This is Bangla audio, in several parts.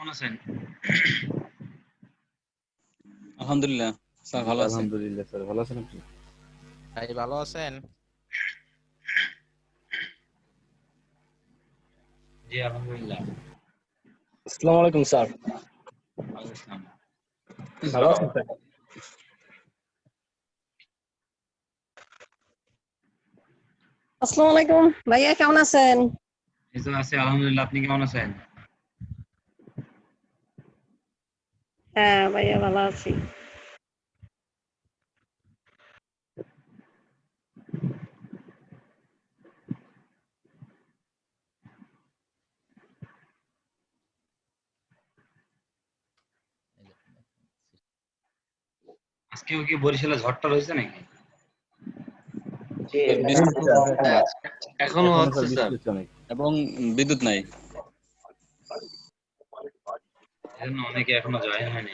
কেমন আছেন? আলহামদুলিল্লাহ স্যার, জি ভালো আছেন? আলহামদুলিল্লাহ স্যার, ভালো আছেন আপনি? ভাই ভালো আছেন? জি আলহামদুলিল্লাহ। আসসালামু আলাইকুম স্যার। ওয়ালাইকুম আসসালাম। ভালো আছেন স্যার? আসসালামু আলাইকুম ভাইয়া, কেমন আছেন? এই তো আছি আলহামদুলিল্লাহ। আপনি কেমন আছেন? হ্যাঁ ভাইয়া, ভালো আছি। আজকেও কি বরিশালে ঝড়টা রয়েছে নাকি? বৃষ্টি এখনো হচ্ছে বৃষ্টি স্যার। হচ্ছে অনেক। এবং বিদ্যুৎ নাই। এজন্য অনেকে এখনো জয়েন হয়নি।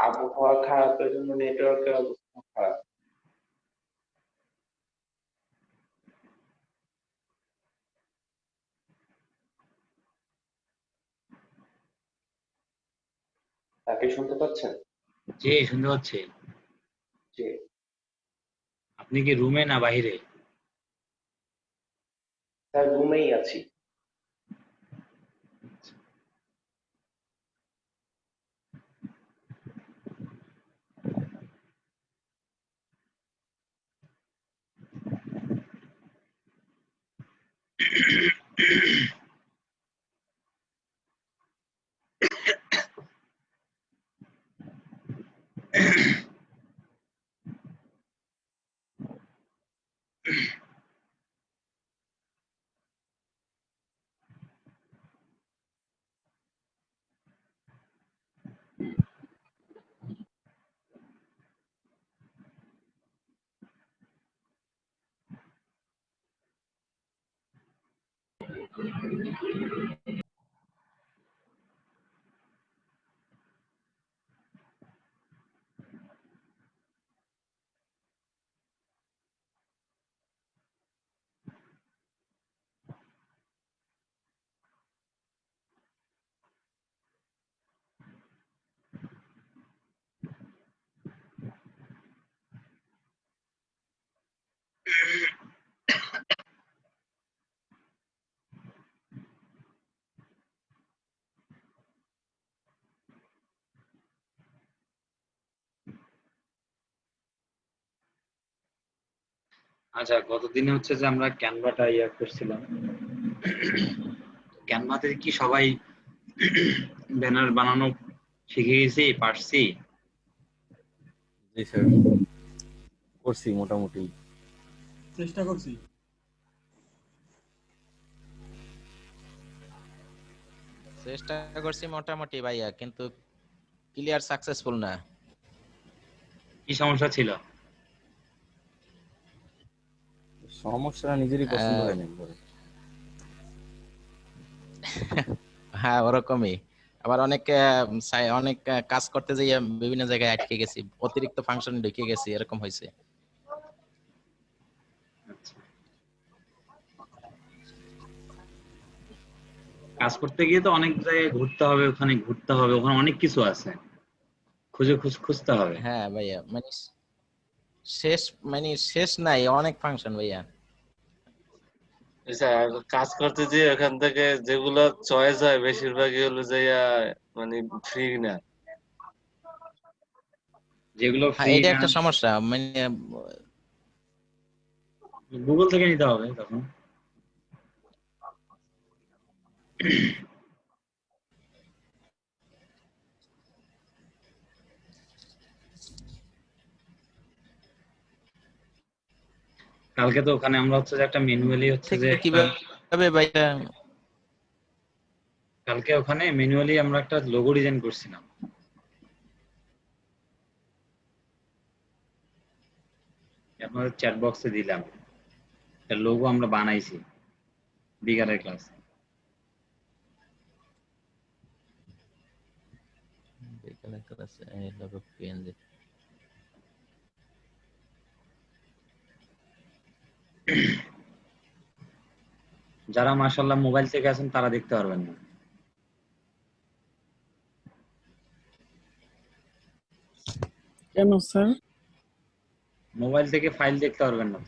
আবহাওয়া খারাপের জন্য নেটওয়ার্কের অবস্থা খারাপ। তাকে শুনতে পাচ্ছেন? জি শুনতে পাচ্ছি। যে আপনি কি রুমে না বাহিরে? তার রুমেই আছি। আচ্ছা, গতদিনে হচ্ছে যে আমরা ক্যানভাটা করছিলাম। ক্যানভাতে কি সবাই ব্যানার বানানো শিখে গেছি, পারছি? জি স্যার, করছি মোটামুটি। চেষ্টা করছি। চেষ্টা করছি মোটামুটি ভাইয়া, কিন্তু ক্লিয়ার সাকসেসফুল না। কি সমস্যা ছিল? সমস্যাটা নিজেরই পছন্দ হয় না একবারে। হ্যাঁ, ওরকমই। আবার অনেক অনেক কাজ করতে যাই বিভিন্ন জায়গায় আটকে গেছি, অতিরিক্ত ফাংশন ঢুকে গেছি, এরকম হয়েছে। আচ্ছা। কাজ করতে গিয়ে তো অনেক জায়গায় ঘুরতে হবে, ওখানে ঘুরতে হবে, ওখানে অনেক কিছু আছে, খুঁজতে হবে। হ্যাঁ ভাইয়া, শেষ শেষ নাই, অনেক ফাংশন ভাইয়া। স্যার, কাজ করতে যে ওখান থেকে যেগুলো চয়েস হয় বেশিরভাগই হলো যে মানে ফ্রি না। যেগুলো হ্যাঁ, ফ্রি এটা না, একটা সমস্যা। গুগল থেকে নিতে হবে তখন। কালকে তো ওখানে আমরা হচ্ছে যে একটা ম্যানুয়ালি হচ্ছে যে থেকে একটা, কিভাবে ভাইয়া? কালকে ওখানে ম্যানুয়ালি আমরা একটা লোগো ডিজাইন করছিলাম। আপনাদের চ্যাট বক্সে দিলাম, লোগো আমরা বানাইছি বিকালের ক্লাসে। যারা মাশাআল্লাহ মোবাইল থেকে আছেন তারা দেখতে পারবেন না। কেন স্যার? মোবাইল থেকে ফাইল দেখতে পারবেন না।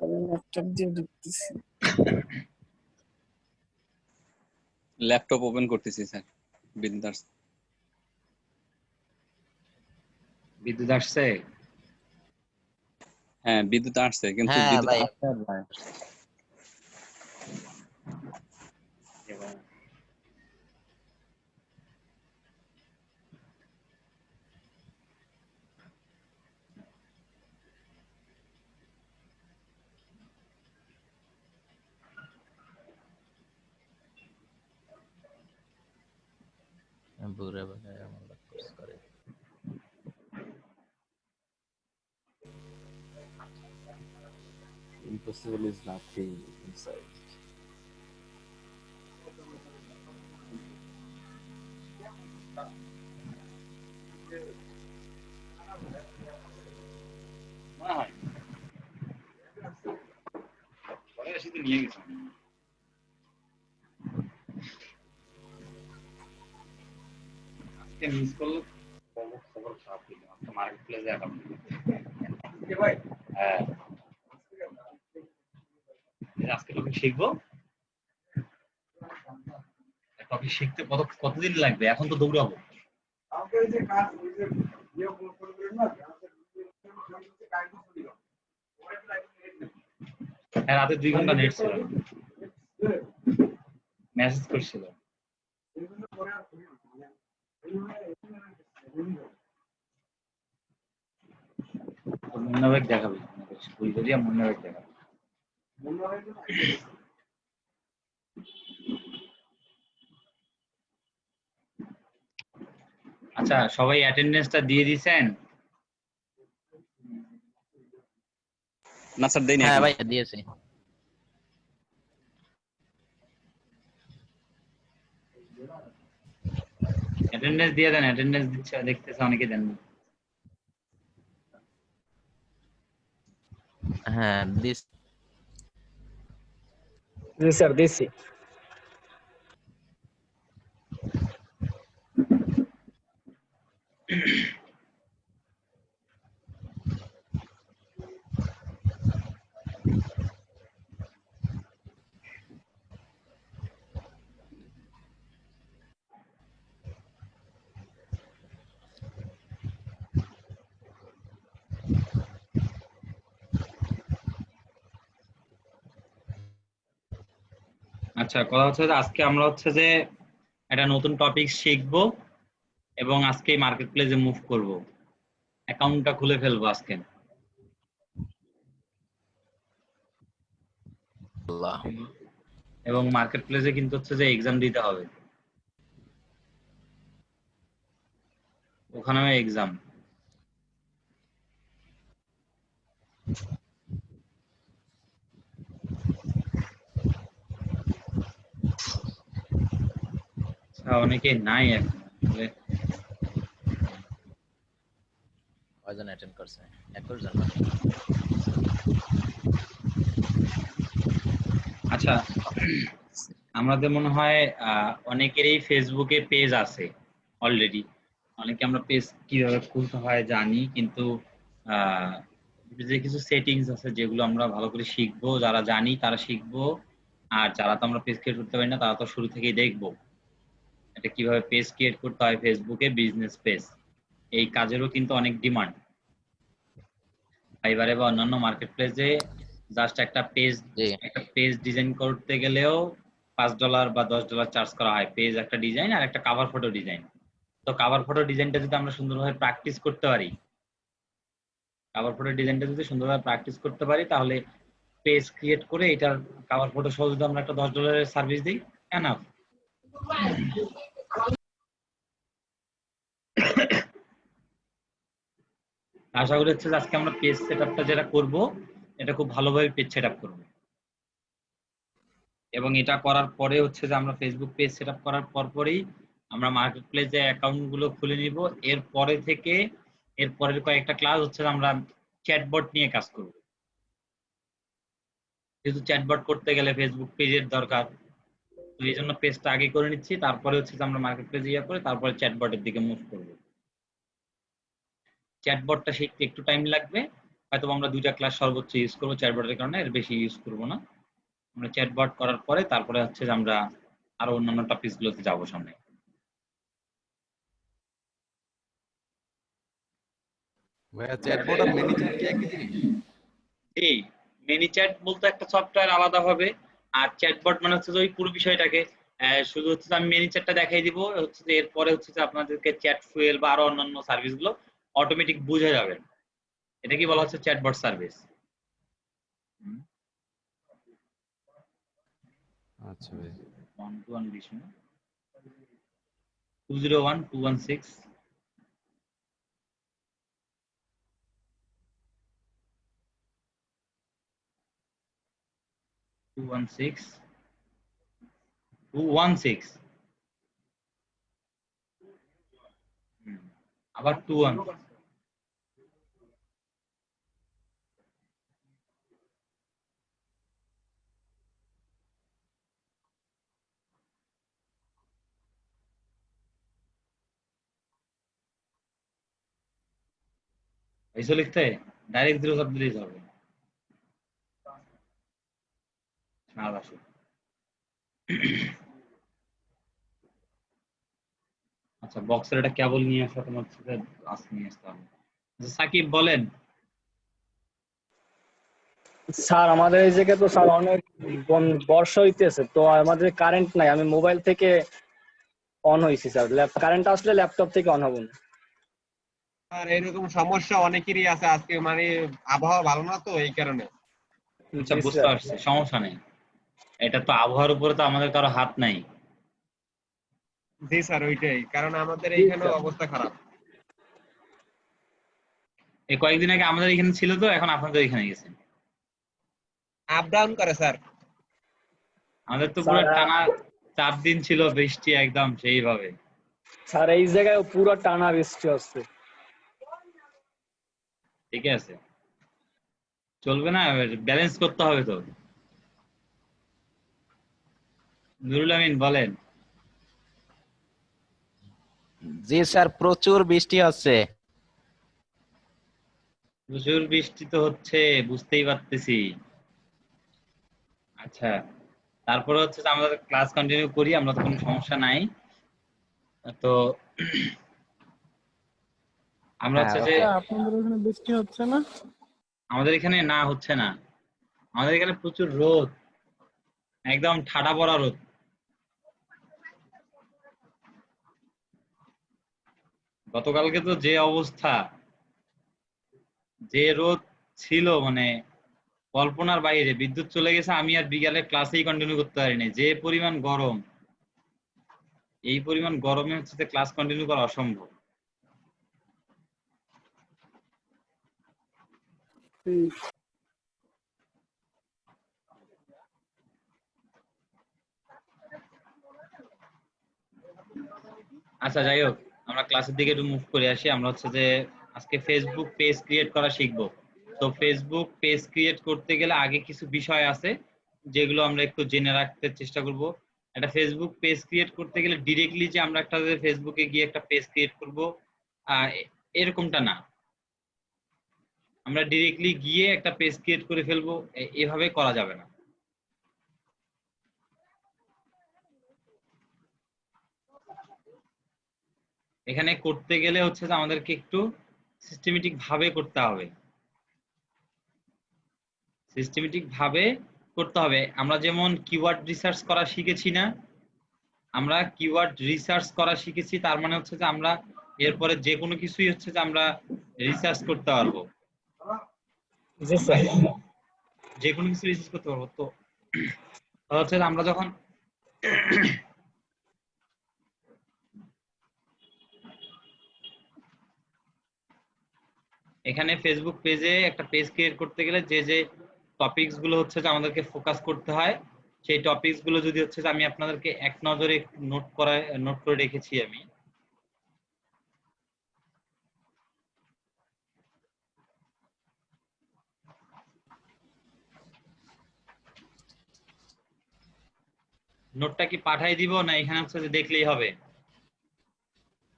আমি ল্যাপটপ দিয়ে দেখতেছি। ল্যাপটপ ওপেন করতেছি স্যার। বিদ্যুৎ আসছে। বিদ্যুৎ আসছে? হ্যাঁ বিদ্যুৎ আসছে, কিন্তু হ্যাঁ বিদ্যুৎ ভাই, আসছে আর যায়। বুড়া বুড়া এমন কোর্স করে। Impossible is nothing inside. আজকে মিস করলে খবর খারাপ হইলো। আজকে মার্কেট প্লেসে অ্যাকাউন্ট হ্যাঁ, আজকে টপিক শিখবো। টপিক শিখতে কতদিন লাগবে? এখন তো দৌড়াবো। হ্যাঁ, রাতে 2 ঘন্টা নেট ছিল, মেসেজ করছিল। মুন্নাবেগ দেখাবি, ভুল করিয়া মুন্নাবেগ দেখাবি। আচ্ছা, সবাই অ্যাটেন্ডেন্সটা দিয়ে দিয়েছেন? না স্যার দেইনি হ্যাঁ এখন। ভাই দিয়েছি। অ্যাটেন্ডেন্স দিয়ে দেন, অ্যাটেন্ডেন্স দিচ্ছে দেখতেছে অনেকে দেন না। হ্যাঁ দিস। জি স্যার দিছি। আচ্ছা, কথা হচ্ছে যে আজকে আমরা হচ্ছে যে একটা নতুন টপিক শিখবো এবং আজকেই মার্কেট প্লেসে মুভ করব। অ্যাকাউন্টটা খুলে ফেলবো আজকে। আল্লাহ। এবং মার্কেট প্লেসে কিন্তু হচ্ছে যে এক্সাম দিতে হবে, ওখানেও এক্সাম। অনেকে নাই এখন। কয়জন অ্যাটেন্ড করছে? 21 জন। আচ্ছা, আমাদের মনে হয় অনেকেরই ফেসবুকে পেজ আছে অলরেডি। অনেকে আমরা পেজ কিভাবে খুলতে হয় জানি, কিন্তু যে কিছু সেটিংস আছে যেগুলো আমরা ভালো করে শিখবো, যারা জানি তারা শিখবো, আর যারা তো আমরা পেজ ক্রিয়েট করতে পারি না তারা তো শুরু থেকেই দেখবো এটা কিভাবে পেজ ক্রিয়েট করতে হয় ফেসবুকে, বিজনেস পেজ। এই কাজেরও কিন্তু অনেক ডিমান্ড। ফাইবারে বা অন্যান্য মার্কেট প্লেসে জাস্ট একটা পেজ ডিজাইন করতে গেলেও $5 বা $10 চার্জ করা হয়। পেজ একটা ডিজাইন আর একটা কভার ফটো ডিজাইন। তো কভার ফটো ডিজাইনটা যদি আমরা সুন্দরভাবে প্র্যাকটিস করতে পারি, তাহলে পেজ ক্রিয়েট করে এটার কভার ফটো সহ যদি আমরা একটা $10 সার্ভিস দিই, এনাফ। আশা করি হচ্ছে যে আজকে আমরা পেজ সেটআপটা যেটা করব, এটা খুব ভালোভাবে পেজ সেটআপ করব। এবং এটা করার পরে হচ্ছে যে আমরা ফেসবুক পেজ সেটআপ করার পরপরই আমরা মার্কেট প্লেসে অ্যাকাউন্ট গুলো খুলে নিব। এরপরে থেকে এরপরের কয়েকটা ক্লাস হচ্ছে আমরা চ্যাটবট নিয়ে কাজ করব। যেহেতু চ্যাটবট করতে গেলে ফেসবুক পেজের দরকার, তো এই জন্য পেজটা আগে করে নিচ্ছি, তারপরে হচ্ছে যে আমরা মার্কেট প্লেস ইয়ে করে তারপরে চ্যাটবটের দিকে মুভ করব। চ্যাটবটটা শিখতে একটু টাইম লাগবে, হয়তো আমরা 2টা ক্লাস সর্বোচ্চ ইউজ করবো চ্যাটবটের কারণে, এর বেশি ইউজ করব না। আমরা চ্যাটবট করার পরে তারপরে হচ্ছে যে আমরা আরো অন্যান্য টপিকস গুলোতে যাবো সামনে। ভাইয়া চ্যাটবট আর ম্যানিচ্যাট কি একই জিনিস? এই ম্যানিচ্যাট বলতে একটা সফটওয়্যার আলাদা হবে, আর চ্যাটবট মানে হচ্ছে যে ওই পুরো বিষয়টাকে শুধু হচ্ছে যে আমি ম্যানিচ্যাটটা দেখাই দিব, হচ্ছে যে এরপরে হচ্ছে যে আপনাদেরকে চ্যাট ফুয়েল বা আরো অন্যান্য সার্ভিস গুলো অটোমেটিক বুঝে যাবেন। এটা কি বলা হচ্ছে চ্যাটবট সার্ভিস। আচ্ছা ভাই। 121 ডিশন 201 216 216 216 আবার 21 ऐसे लिखते हैं डायरेक्ट 0 শব্দ দিতে হবে। আচ্ছা বক্সের এটা কেবল নিয়ে আসা তোমার সাথে আস নিয়ে আসতে হবে। সাকিব বলেন। স্যার আমাদের এই জায়গায় তো স্যার অনেক বর্ষা হইতেছে, তো আমাদের কারেন্ট নাই, আমি মোবাইল থেকে অন হইছি স্যার, কারেন্ট আসলে ল্যাপটপ থেকে অন হব না। আর এরকম সমস্যা অনেকেরই আছে আজকে, মানে আবহাওয়া ভালো না তো এই কারণে। আচ্ছা বুঝতে পারছি, সমস্যা নেই, এটা তো আবহাওয়ার উপরে তো আমাদের কারো হাত নাই। জি স্যার ওইটাই কারণ, আমাদের এইখানে অবস্থা খারাপ। এই কয়েকদিন আগে আমাদের এখানে ছিল, তো এখন আপনাদের এখানে গেছে, আপ ডাউন করে স্যার। আমাদের তো পুরো টানা 4 দিন ছিল বৃষ্টি একদম সেইভাবে। স্যার এই জায়গায় পুরো টানা বৃষ্টি হচ্ছে। ঠিক আছে, চলবে না, ব্যালেন্স করতে হবে তো। নুরুল আমিন বলেন। জি স্যার, প্রচুর বৃষ্টি হচ্ছে। প্রচুর বৃষ্টি তো হচ্ছে, বুঝতেই পারতেছি। আচ্ছা তারপরে হচ্ছে যে আমরা ক্লাস কন্টিনিউ করি, আমরা তো কোনো সমস্যা নাই। তো আমরা হচ্ছে যে আপনাদের ওখানে বৃষ্টি হচ্ছে না? আমাদের এখানে না হচ্ছে না, আমাদের এখানে প্রচুর রোদ, একদম ঠাডা পড়া রোদ। গতকালকে তো যে অবস্থা, যে রোদ ছিল মানে কল্পনার বাইরে, বিদ্যুৎ চলে গেছে, আমি আর বিকালে ক্লাসেই কন্টিনিউ করতে পারিনি, যে পরিমাণ গরম। এই পরিমাণ গরমে হচ্ছে যে ক্লাস কন্টিনিউ করা অসম্ভব। আচ্ছা যাই হোক, আমরা ক্লাসের দিকে একটু মুভ করে আসি। আমরা হচ্ছে যে আজকে ফেসবুক পেজ ক্রিয়েট করা শিখবো। তো ফেসবুক পেজ ক্রিয়েট করতে গেলে আগে কিছু বিষয় আছে যেগুলো আমরা একটু জেনে রাখতে চেষ্টা করব। একটা ফেসবুক পেজ ক্রিয়েট করতে গেলে ডিরেক্টলি যে আমরা একটা ফেসবুকে গিয়ে একটা পেজ ক্রিয়েট করব এরকমটা না, আমরা ডিরেক্টলি গিয়ে একটা পেজ ক্রিয়েট করে ফেলবো, এভাবে করা যাবে না। এখানে করতে গেলে হচ্ছে যে আমাদেরকে একটু সিস্টেমেটিক ভাবে করতে হবে, সিস্টেমেটিক ভাবে করতে হবে। আমরা যেমন কিওয়ার্ড রিসার্চ করা শিখেছি না, আমরা কিওয়ার্ড রিসার্চ করা শিখেছি, তার মানে হচ্ছে যে আমরা এরপরে যে কোনো কিছুই হচ্ছে যে আমরা রিসার্চ করতে পারবো, যে কোনো কিছু রিসার্চ করতে পারবো। তো হচ্ছে আমরা যখন এখানে ফেসবুক পেজে একটা পেজ ক্রিয়েট করতে গেলে যে যে টপিকস গুলো হচ্ছে যে আমাদেরকে ফোকাস করতে হয়, সেই টপিকস গুলো যদি হচ্ছে যে আমি আপনাদেরকে এক নজরে নোট করে রেখেছি আমি। নোটটা কি পাঠাই দিব না এখানে হচ্ছে যে দেখলেই হবে?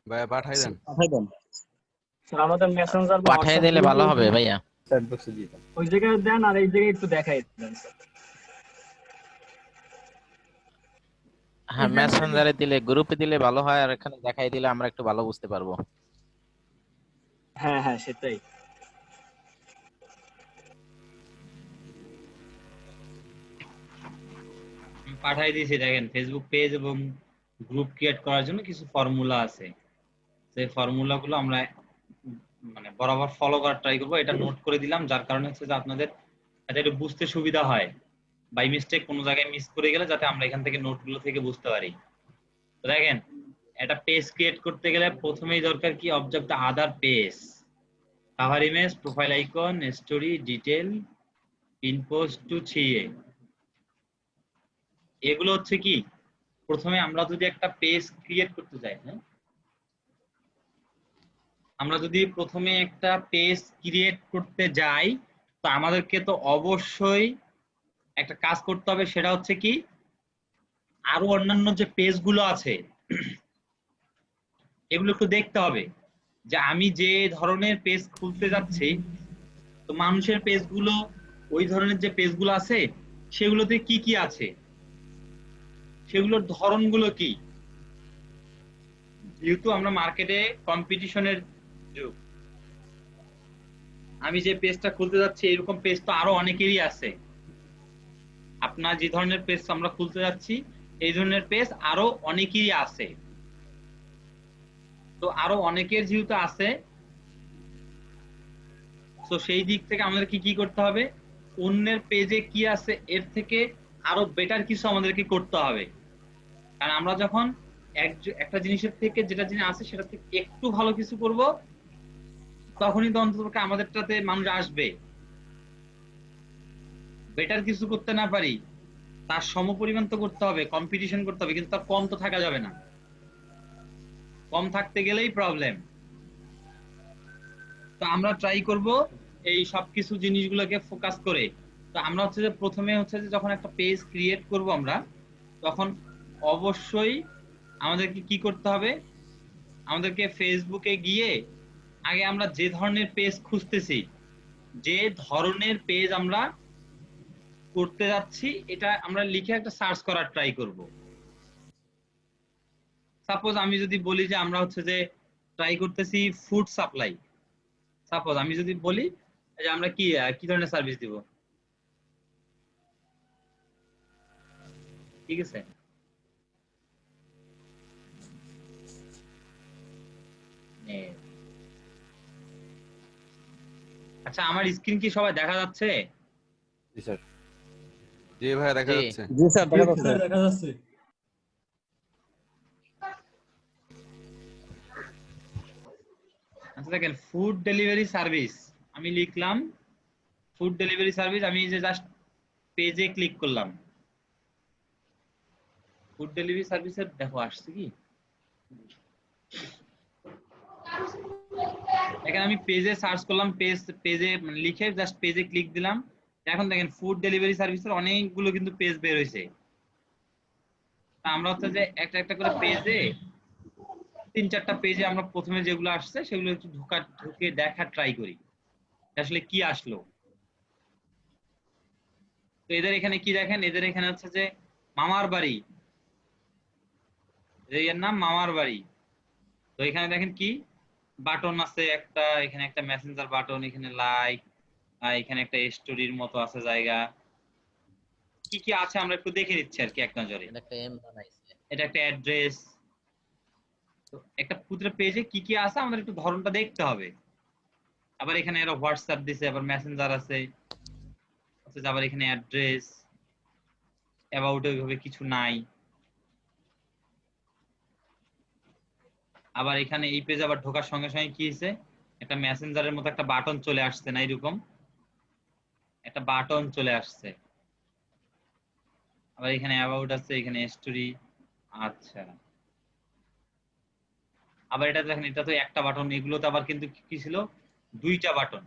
ভাইয়া পাঠাই দেন। পাঠাই দেন। স্যার আমাদের মেসেঞ্জার বা পাঠিয়ে হোয়াটসঅ্যাপ দিলে ভালো হবে ভাইয়া। চ্যাট বক্সে দিয়ে দাও। ওই জায়গায় দেন আর এই জায়গায় একটু দেখাই দেন স্যার। হ্যাঁ মেসেঞ্জারে দিলে, গ্রুপে দিলে ভালো হয়, আর এখানে দেখাই দিলে আমরা একটু ভালো বুঝতে পারবো। হ্যাঁ হ্যাঁ সেটাই। পাঠাই দিয়েছি, দেখেন ফেসবুক পেজ এবং গ্রুপ ক্রিয়েট করার জন্য কিছু ফর্মুলা আছে। সেই ফর্মুলা গুলো আমরা মানে বরাবর ফলো করার ট্রাই করবো। এটা নোট করে দিলাম, যার কারণে হচ্ছে যে আপনাদের যাতে একটু বুঝতে সুবিধা হয়, বাই মিস্টেক কোনো জায়গায় মিস করে গেলে যাতে আমরা এখান থেকে নোটগুলো থেকে বুঝতে পারি। তো দেখেন একটা পেজ ক্রিয়েট করতে গেলে প্রথমেই দরকার কি, object the other page, cover image, profile icon, story, detail, pin post to 3A। এগুলো হচ্ছে কি, প্রথমে আমরা যদি একটা পেজ ক্রিয়েট করতে যাই, হ্যাঁ আমরা যদি প্রথমে একটা পেজ ক্রিয়েট করতে যাই, তো আমাদেরকে তো অবশ্যই একটা কাজ করতে হবে, সেটা হচ্ছে কি আরো অন্যান্য যে পেজগুলো আছে এগুলো একটু দেখতে হবে যে আমি যে ধরনের পেজ খুলতে যাচ্ছি, তো মানুষের পেজগুলো ওই ধরনের যে পেজগুলো আছে সেগুলোতে কি কি আছে, সেগুলোর ধরনগুলো কি। যেহেতু আমরা মার্কেটে কম্পিটিশনের যুগ, আমি যে পেজটা খুলতে যাচ্ছি এরকম পেজ তো আরো অনেকেরই আছে। আপনার যে ধরনের পেজ আমরা খুলতে যাচ্ছি এই ধরনের পেজ আরো অনেকেরই আছে। তো আরো অনেকের যেহেতু আছে, তো সেই দিক থেকে আমাদেরকে কি করতে হবে, অন্যের পেজে কি আছে এর থেকে আরো বেটার কিছু আমাদেরকে করতে হবে। কারণ আমরা যখন একটা জিনিসের থেকে যেটা জিনিস আছে সেটা থেকে একটু ভালো কিছু করব, তখনই তো অন্তত আমাদেরটাতে মানুষ আসবে। বেটার কিছু করতে না পারি, তার সমপরিমাণ তো করতে হবে, কম্পিটিশন করতে হবে, কিন্তু তার কম তো থাকা যাবে না। কম থাকতে গেলেই প্রবলেম। তো আমরা ট্রাই করব এই সবকিছু জিনিসগুলোকে ফোকাস করে। তো আমরা হচ্ছে যে প্রথমে হচ্ছে যে যখন একটা পেজ ক্রিয়েট করব আমরা, তখন অবশ্যই আমাদেরকে কি করতে হবে, আমাদেরকে ফেসবুকে গিয়ে আগে আমরা যে ধরনের পেজ খুঁজতেছি, যে ধরনের পেজ আমরা করতে যাচ্ছি, এটা আমরা লিখে একটা সার্চ করার ট্রাই করব। সাপোজ আমি যদি বলি যে আমরা হচ্ছে যে ট্রাই করতেছি ফুড সাপ্লাই, সাপোজ আমি যদি বলি যে আমরা কি কি ধরনের সার্ভিস দিব, ঠিক আছে। আচ্ছা আমার স্ক্রিন কি সবাই দেখা যাচ্ছে? জি স্যার। জি ভাইয়া দেখা জি। যাচ্ছে। জি স্যার দেখা যাচ্ছে। দেখা যাচ্ছে। আচ্ছা দেখেন ফুড ডেলিভারি সার্ভিস আমি লিখলাম, ফুড ডেলিভারি সার্ভিস, আমি যে জাস্ট পেজে ক্লিক করলাম, ফুড ডেলিভারি সার্ভিসের দেখো আসছে কি, এখানে আমি পেজে সার্চ করলাম, পেজে লিখে জাস্ট পেজে ক্লিক দিলাম। এখন দেখেন ফুড ডেলিভারি সার্ভিসের অনেকগুলো কিন্তু পেজ বের হয়েছে। আমরা হচ্ছে যে একটা একটা করে পেজে 3-4টা পেজে আমরা প্রথমে যেগুলো আসছে সেগুলো একটু ঢুকে দেখার ট্রাই করি আসলে কি আসলো। তো এদের এখানে কি দেখেন, এদের এখানে হচ্ছে যে মামার বাড়ি, এর নাম মামার বাড়ি। তো এখানে দেখেন কি বাটন আছে একটা, এখানে একটা মেসেঞ্জার বাটন, এখানে লাইক, এখানে একটা স্টোরির মতো আছে জায়গা, কি কি আছে আমরা একটু দেখে নিচ্ছি আর কি এক নজরে। এটা একটা এম বানাইছে। এটা একটা অ্যাড্রেস। তো একটা পুরো পেজে কি কি আছে আমাদের একটু ধরনটা দেখতে হবে। আবার এখানে এরা হোয়াটসঅ্যাপ দিছে, আবার মেসেঞ্জার আছে, আবার এখানে অ্যাড্রেস, অ্যাবাউট ওইভাবে কিছু নাই। আবার এখানে এই পেজ আবার ঢোকার সঙ্গে সঙ্গে কি হয়েছে, একটা মেসেঞ্জারের মতো একটা বাটন চলে আসছে না, এরকম একটা বাটন চলে আসছে। আবার এখানে অ্যাবাউট আছে, এখানে স্টোরি। আচ্ছা আবার এটা দেখেন, এটা তো একটা বাটন, এগুলোতে আবার কিন্তু কি ছিল, 2টা বাটন,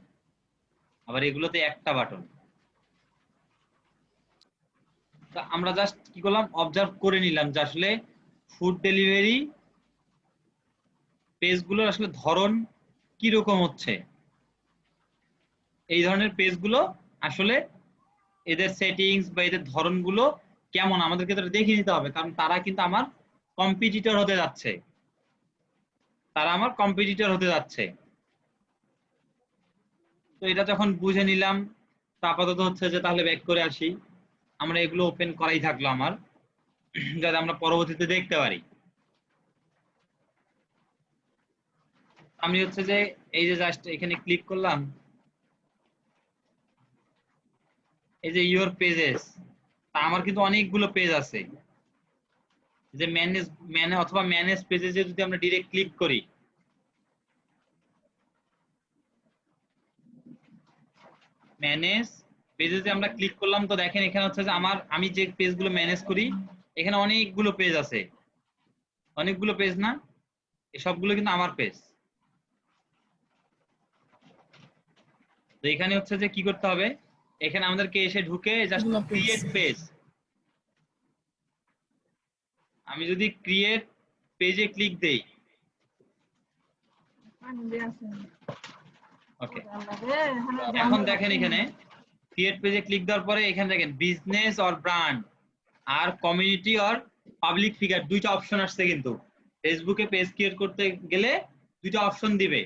আবার এগুলোতে একটা বাটন। তো আমরা জাস্ট কি করলাম, অবজার্ভ করে নিলাম যে আসলে ফুড ডেলিভারি পেজগুলোর আসলে ধরন কি রকম হচ্ছে। এই ধরনের পেজগুলো আসলে এদের সেটিংস বা এদের ধরনগুলো কেমন আমাদেরকে তো দেখে নিতে হবে, কারণ তারা কিন্তু আমার কম্পিটিটর হতে যাচ্ছে, তারা আমার কম্পিটিটর হতে যাচ্ছে। তো এটা যখন বুঝে নিলাম, তো আপাতত হচ্ছে যে তাহলে ব্যাক করে আসি, আমরা এগুলো ওপেন করাই থাকলো আমার, যাতে আমরা পরবর্তীতে দেখতে পারি। আমি হচ্ছে যে এই যে জাস্ট এখানে ক্লিক করলাম, এই যে ইওর পেজেস, তা আমার কিন্তু অনেকগুলো পেজ আছে। যে ম্যানেজ অথবা ম্যানেজ পেজে যদি আমরা ডিরেক্ট ক্লিক করি, ম্যানেজ পেজে যে আমরা ক্লিক করলাম, তো দেখেন এখানে হচ্ছে যে আমি যে পেজগুলো ম্যানেজ করি এখানে অনেকগুলো পেজ আছে, অনেকগুলো পেজ না, এই সবগুলো কিন্তু আমার পেজ। তো এখানে হচ্ছে যে কি করতে হবে, এখানে আমাদেরকে এসে ঢুকে জাস্ট ক্রিয়েট পেজ, আমি যদি ক্রিয়েট পেজে ক্লিক দেই, ওকে, এখন দেখেন এখানে ক্রিয়েট পেজে ক্লিক দেওয়ার পরে এখানে দেখেন বিজনেস অর ব্র্যান্ড আর কমিউনিটি অর পাবলিক ফিগার, দুইটা অপশন আসছে। কিন্তু ফেসবুকে পেজ ক্রিয়েট করতে গেলে দুইটা অপশন দিবে,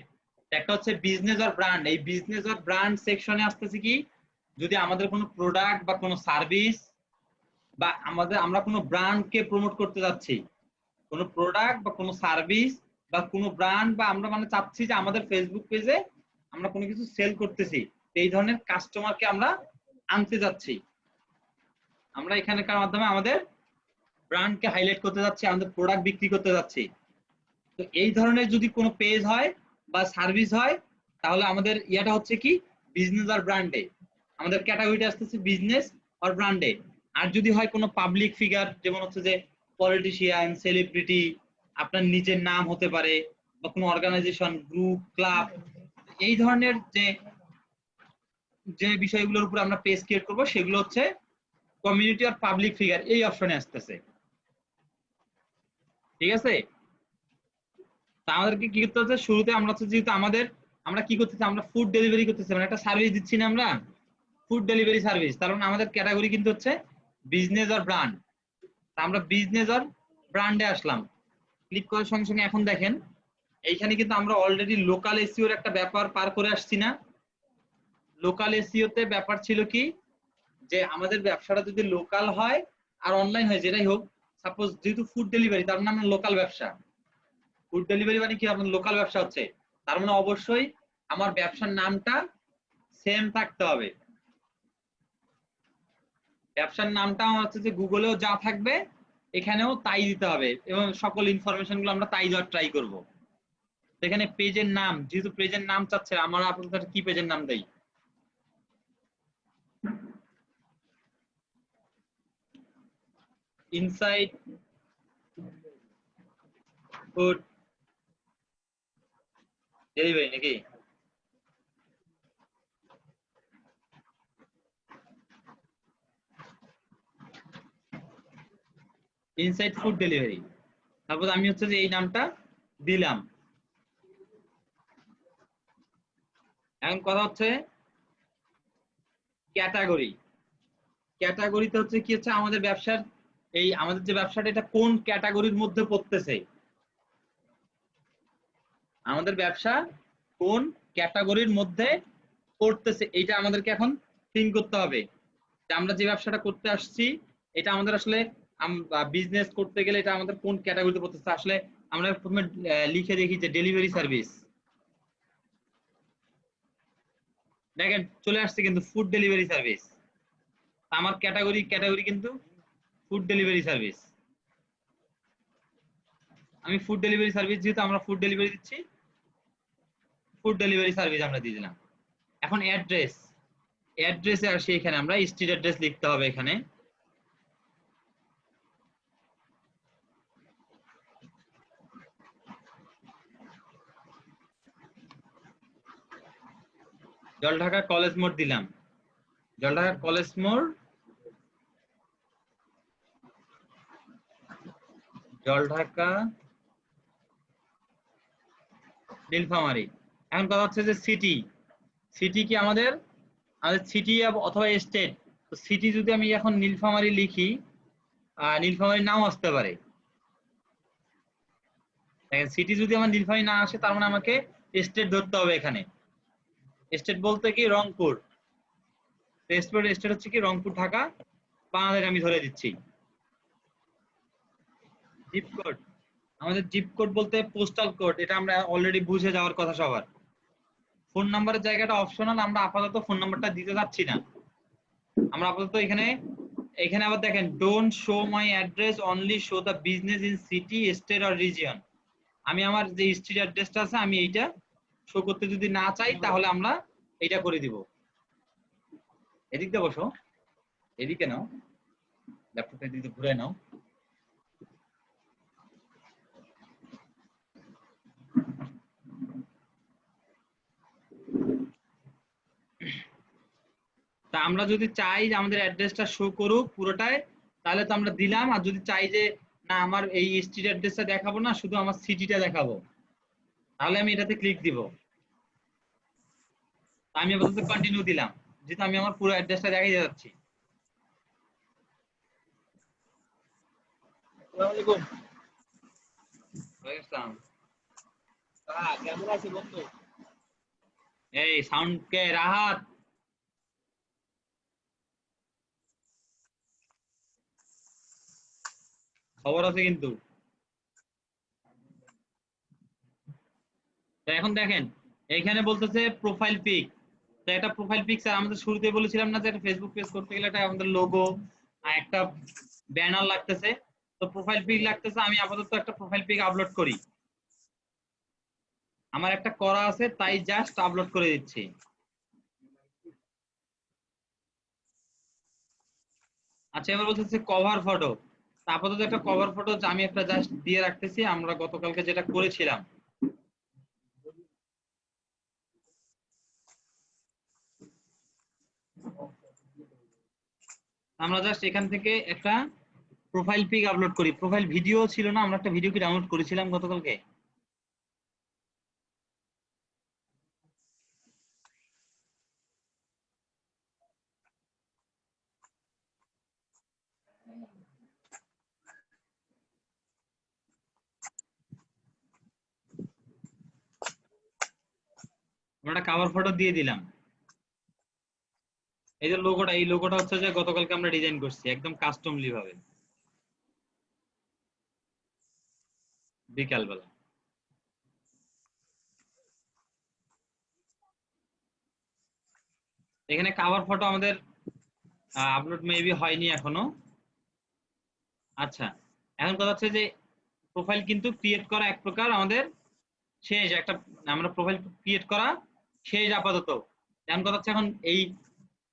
একটা হচ্ছে বিজনেস অর ব্র্যান্ড। এই বিজনেস অর ব্র্যান্ড সেকশনে আসতেছে কি, যদি আমাদের কোনো প্রোডাক্ট বা কোনো সার্ভিস বা আমরা কোনো ব্র্যান্ডকে প্রমোট করতে যাচ্ছি, কোনো প্রোডাক্ট বা কোনো সার্ভিস বা কোনো ব্র্যান্ড, বা আমরা মানে চাচ্ছি যে আমাদের ফেসবুক পেজে আমরা কোনো কিছু সেল করতেছি, এই ধরনের কাস্টমারকে আমরা আনতে যাচ্ছি, আমরা এখানকার মাধ্যমে আমাদের ব্র্যান্ডকে হাইলাইট করতে যাচ্ছি, আমাদের প্রোডাক্ট বিক্রি করতে যাচ্ছি। তো এই ধরনের যদি কোনো পেজ হয় বা সার্ভিস হয়, তাহলে আমাদের ইয়াটা হচ্ছে কি বিজনেস আর ব্র্যান্ডে, আমাদের ক্যাটাগরিটা আসতেছে বিজনেস আর ব্র্যান্ডে। আর যদি হয় কোনো পাবলিক ফিগার, যেমন হচ্ছে যে পলিটিশিয়ান, সেলিব্রিটি, আপনার নিজের নাম হতে পারে, বা কোনো অর্গানাইজেশন, গ্রুপ, ক্লাব, এই ধরনের যে বিষয়গুলোর উপর আমরা পেজ ক্রিয়েট করবো সেগুলো হচ্ছে কমিউনিটি আর পাবলিক ফিগার, এই অপশনে আসতেছে। ঠিক আছে, তা আমাদেরকে কি করতে হচ্ছে, শুরুতে আমরা হচ্ছে যেহেতু আমরা কি করতেছি, আমরা ফুড ডেলিভারি করতেছি, মানে একটা সার্ভিস দিচ্ছি না আমরা, ফুড ডেলিভারি সার্ভিস, তার মানে আমাদের ক্যাটাগরি কিন্তু হচ্ছে বিজনেস আর ব্র্যান্ড। তা আমরা বিজনেস আর ব্র্যান্ডে আসলাম, ক্লিক করার সঙ্গে সঙ্গে এখন দেখেন এইখানে কিন্তু আমরা অলরেডি লোকাল এসইওর একটা ব্যাপার পার করে আসছি না। লোকাল এসইওতে ব্যাপার ছিল কি, যে আমাদের ব্যবসাটা যদি লোকাল হয় আর অনলাইন হয়, যেটাই হোক, সাপোজ যেহেতু ফুড ডেলিভারি, তার মানে আমরা লোকাল ব্যবসা, ফুড ডেলিভারি মানে কি আপনার লোকাল ব্যবসা হচ্ছে, তার মানে অবশ্যই আমার ব্যবসার নামটা সেম থাকতে হবে। ব্যবসার নামটা আমার হচ্ছে যে গুগলেও যা থাকবে এখানেও তাই দিতে হবে, এবং সকল ইনফরমেশন গুলো আমরা তাই দেওয়ার ট্রাই করব। এখানে পেজের নাম, যেহেতু পেজের নাম চাচ্ছে, আমরা আপনাদের কি পেজের নাম দেই, ইনসাইড ফুড ডেলিভারি নাকি, ইনসাইড ফুড ডেলিভারি, তারপর আমি হচ্ছে যে এই নামটা দিলাম। এখন কথা হচ্ছে ক্যাটাগরি, ক্যাটাগরিতে হচ্ছে কি হচ্ছে আমাদের ব্যবসার, আমাদের যে ব্যবসাটা এটা কোন ক্যাটাগরির মধ্যে পড়তেছে, আমাদের ব্যবসা কোন ক্যাটাগরির মধ্যে পড়তেছে, এইটা আমাদেরকে এখন থিঙ্ক করতে হবে, যে আমরা যে ব্যবসাটা করতে আসছি এটা আমাদের আসলে বিজনেস করতে গেলে এটা আমাদের কোন ক্যাটাগরিতে পড়তেছে। আসলে আমরা প্রথমে লিখে দেখি যে ডেলিভারি সার্ভিস, দেখেন চলে আসছে কিন্তু ফুড ডেলিভারি সার্ভিস, আমার ক্যাটাগরি কিন্তু ফুড ডেলিভারি সার্ভিস। আমি ফুড ডেলিভারি সার্ভিস, যেহেতু আমরা ফুড ডেলিভারি দিচ্ছি, ফুড ডেলিভারি সার্ভিস আমরা দিয়ে দিলাম। এখন অ্যাড্রেসে আসি, এখানে আমরা স্ট্রিট অ্যাড্রেস লিখতে হবে, এখানে জলঢাকা কলেজ মোড় দিলাম, জলঢাকা কলেজ মোড় জলঢাকা নীলফামারী। এখন কথা হচ্ছে যে সিটি, সিটি কি আমাদের সিটি অথবা স্টেট। তো সিটি যদি আমি এখন নীলফামারী লিখি, নীলফামারী নাও আসতে পারে। দেখেন সিটি যদি আমার নীলফামারী না আসে তার মানে আমাকে স্টেট ধরতে হবে। এখানে স্টেট বলতে কি রংপুর, স্টেট হচ্ছে কি রংপুর, ঢাকা, বাংলাদেশ আমি ধরে দিচ্ছি। জিপ কোড, আমাদের জিপ কোড বলতে পোস্টাল কোড, এটা আমরা অলরেডি বুঝে যাওয়ার কথা সবার। ফোন নাম্বারের জায়গাটা অপশনাল, আমরা আপাতত ফোন নাম্বারটা দিতে যাচ্ছি না। আমরা আপাতত এখানে আবার দেখেন don't show my address, only show the business in city, state or region. আমি আমার যে স্ট্রিট অ্যাড্রেসটা আছে আমি এইটা শো করতে যদি না চাই তাহলে আমরা এইটা করে দিব। এদিক দিয়ে বসো, এদিকে নাও, ল্যাপটপটা এদিকে ঘুরে নাও। তা আমরা যদি চাই যে আমাদের অ্যাড্রেসটা শো করুক পুরোটাই, তাহলে তো আমরা দিলাম। আর যদি চাই যে না আমার এই স্ট্রিট অ্যাড্রেসটা দেখাবো না, শুধু আমার সিটিটা দেখাবো, তাহলে আমি এটাতে ক্লিক দিব। আমি আপাতত কন্টিনিউ দিলাম, যেহেতু আমি আমার পুরো অ্যাড্রেসটা দেখাই যাচ্ছি। আসসালামু আলাইকুম। ওয়েলকাম। কেমন আছেন বন্ধু? এই সাউন্ড কে রাহাত। খবর আছে কিন্তু। তো এখন দেখেন এইখানে বলতেছে প্রোফাইল পিক। তো একটা প্রোফাইল পিক স্যার আমাদের শুরুতে বলেছিলাম না যে একটা ফেসবুক পেজ করতে গেলে এটা আমাদের লোগো আর একটা ব্যানার লাগতেছে। তো প্রোফাইল পিক লাগতেছে, আমি আপাতত একটা প্রোফাইল পিক আপলোড করি। আমার একটা করা আছে তাই জাস্ট আপলোড করে দিচ্ছি। আচ্ছা এবার বলতেছে কভার ফটো। আপাতত একটা কভার ফটো আমি একটা জাস্ট দিয়ে রাখতেছি, আমরা গতকালকে যেটা করেছিলাম। আমরা জাস্ট এখান থেকে একটা প্রোফাইল পিক আপলোড করি। প্রোফাইল ভিডিও ছিল না, আমরা একটা ভিডিও কি ডাউনলোড করেছিলাম গতকালকে। আমরা একটা কভার ফটো দিয়ে দিলাম। এই যে লোগোটা, এই লোগোটা হচ্ছে যে গতকালকে আমরা ডিজাইন করছি একদম কাস্টমলি ভাবে বিকালবেলা। এখানে কভার ফটো আমাদের আপলোড মেবি হয়নি এখনো। আচ্ছা এখন কথা হচ্ছে যে প্রোফাইল কিন্তু ক্রিয়েট করা এক প্রকার আমাদের শেষ। একটা আমরা প্রোফাইল ক্রিয়েট করা শেষ আপাতত। এখন কথা হচ্ছে এখন এই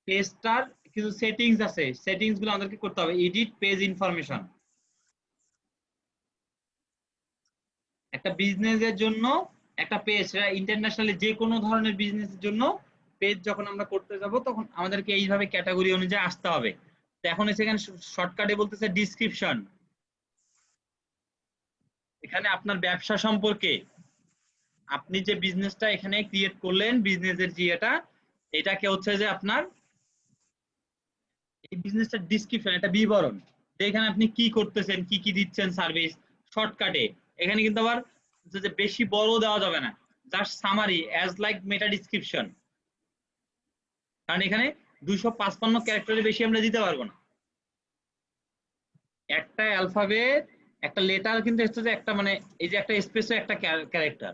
পেজটার কিছু সেটিংস আছে, সেটিংস গুলো আমাদেরকে করতে হবে। এডিট পেজ ইনফরমেশন, একটা বিজনেসের জন্য একটা পেজ, ইন্টারন্যাশনালি যে কোনো ধরনের বিজনেসের জন্য পেজ যখন আমরা করতে যাব তখন আমাদেরকে এইভাবে ক্যাটাগরি অনুযায়ী আসতে হবে। তো এখন এখানে শর্টকাটে বলতেছে ডিসক্রিপশন। এখানে আপনার ব্যবসা সম্পর্কে, আপনি যে বিজনেসটা এখানে ক্রিয়েট করলেন, বিজনেসের যে এটাকে হচ্ছে যে আপনার এই বিজনেসটার ডিসক্রিপশন, এটা বিবরণ, এখানে আপনি কি করতেছেন, কি কি দিচ্ছেন সার্ভিস। শর্টকাটে এখানে কিন্তু আবার যে বেশি বড় দেওয়া যাবে না, জাস্ট সামারি অ্যাজ লাইক মেটা ডিসক্রিপশন, কারণ এখানে 255 ক্যারেক্টারের বেশি আমরা দিতে পারবো না। একটা অ্যালফাবেট একটা লেটার কিন্তু হচ্ছে যে একটা মানে এই যে একটা স্পেসও একটা ক্যারেক্টার।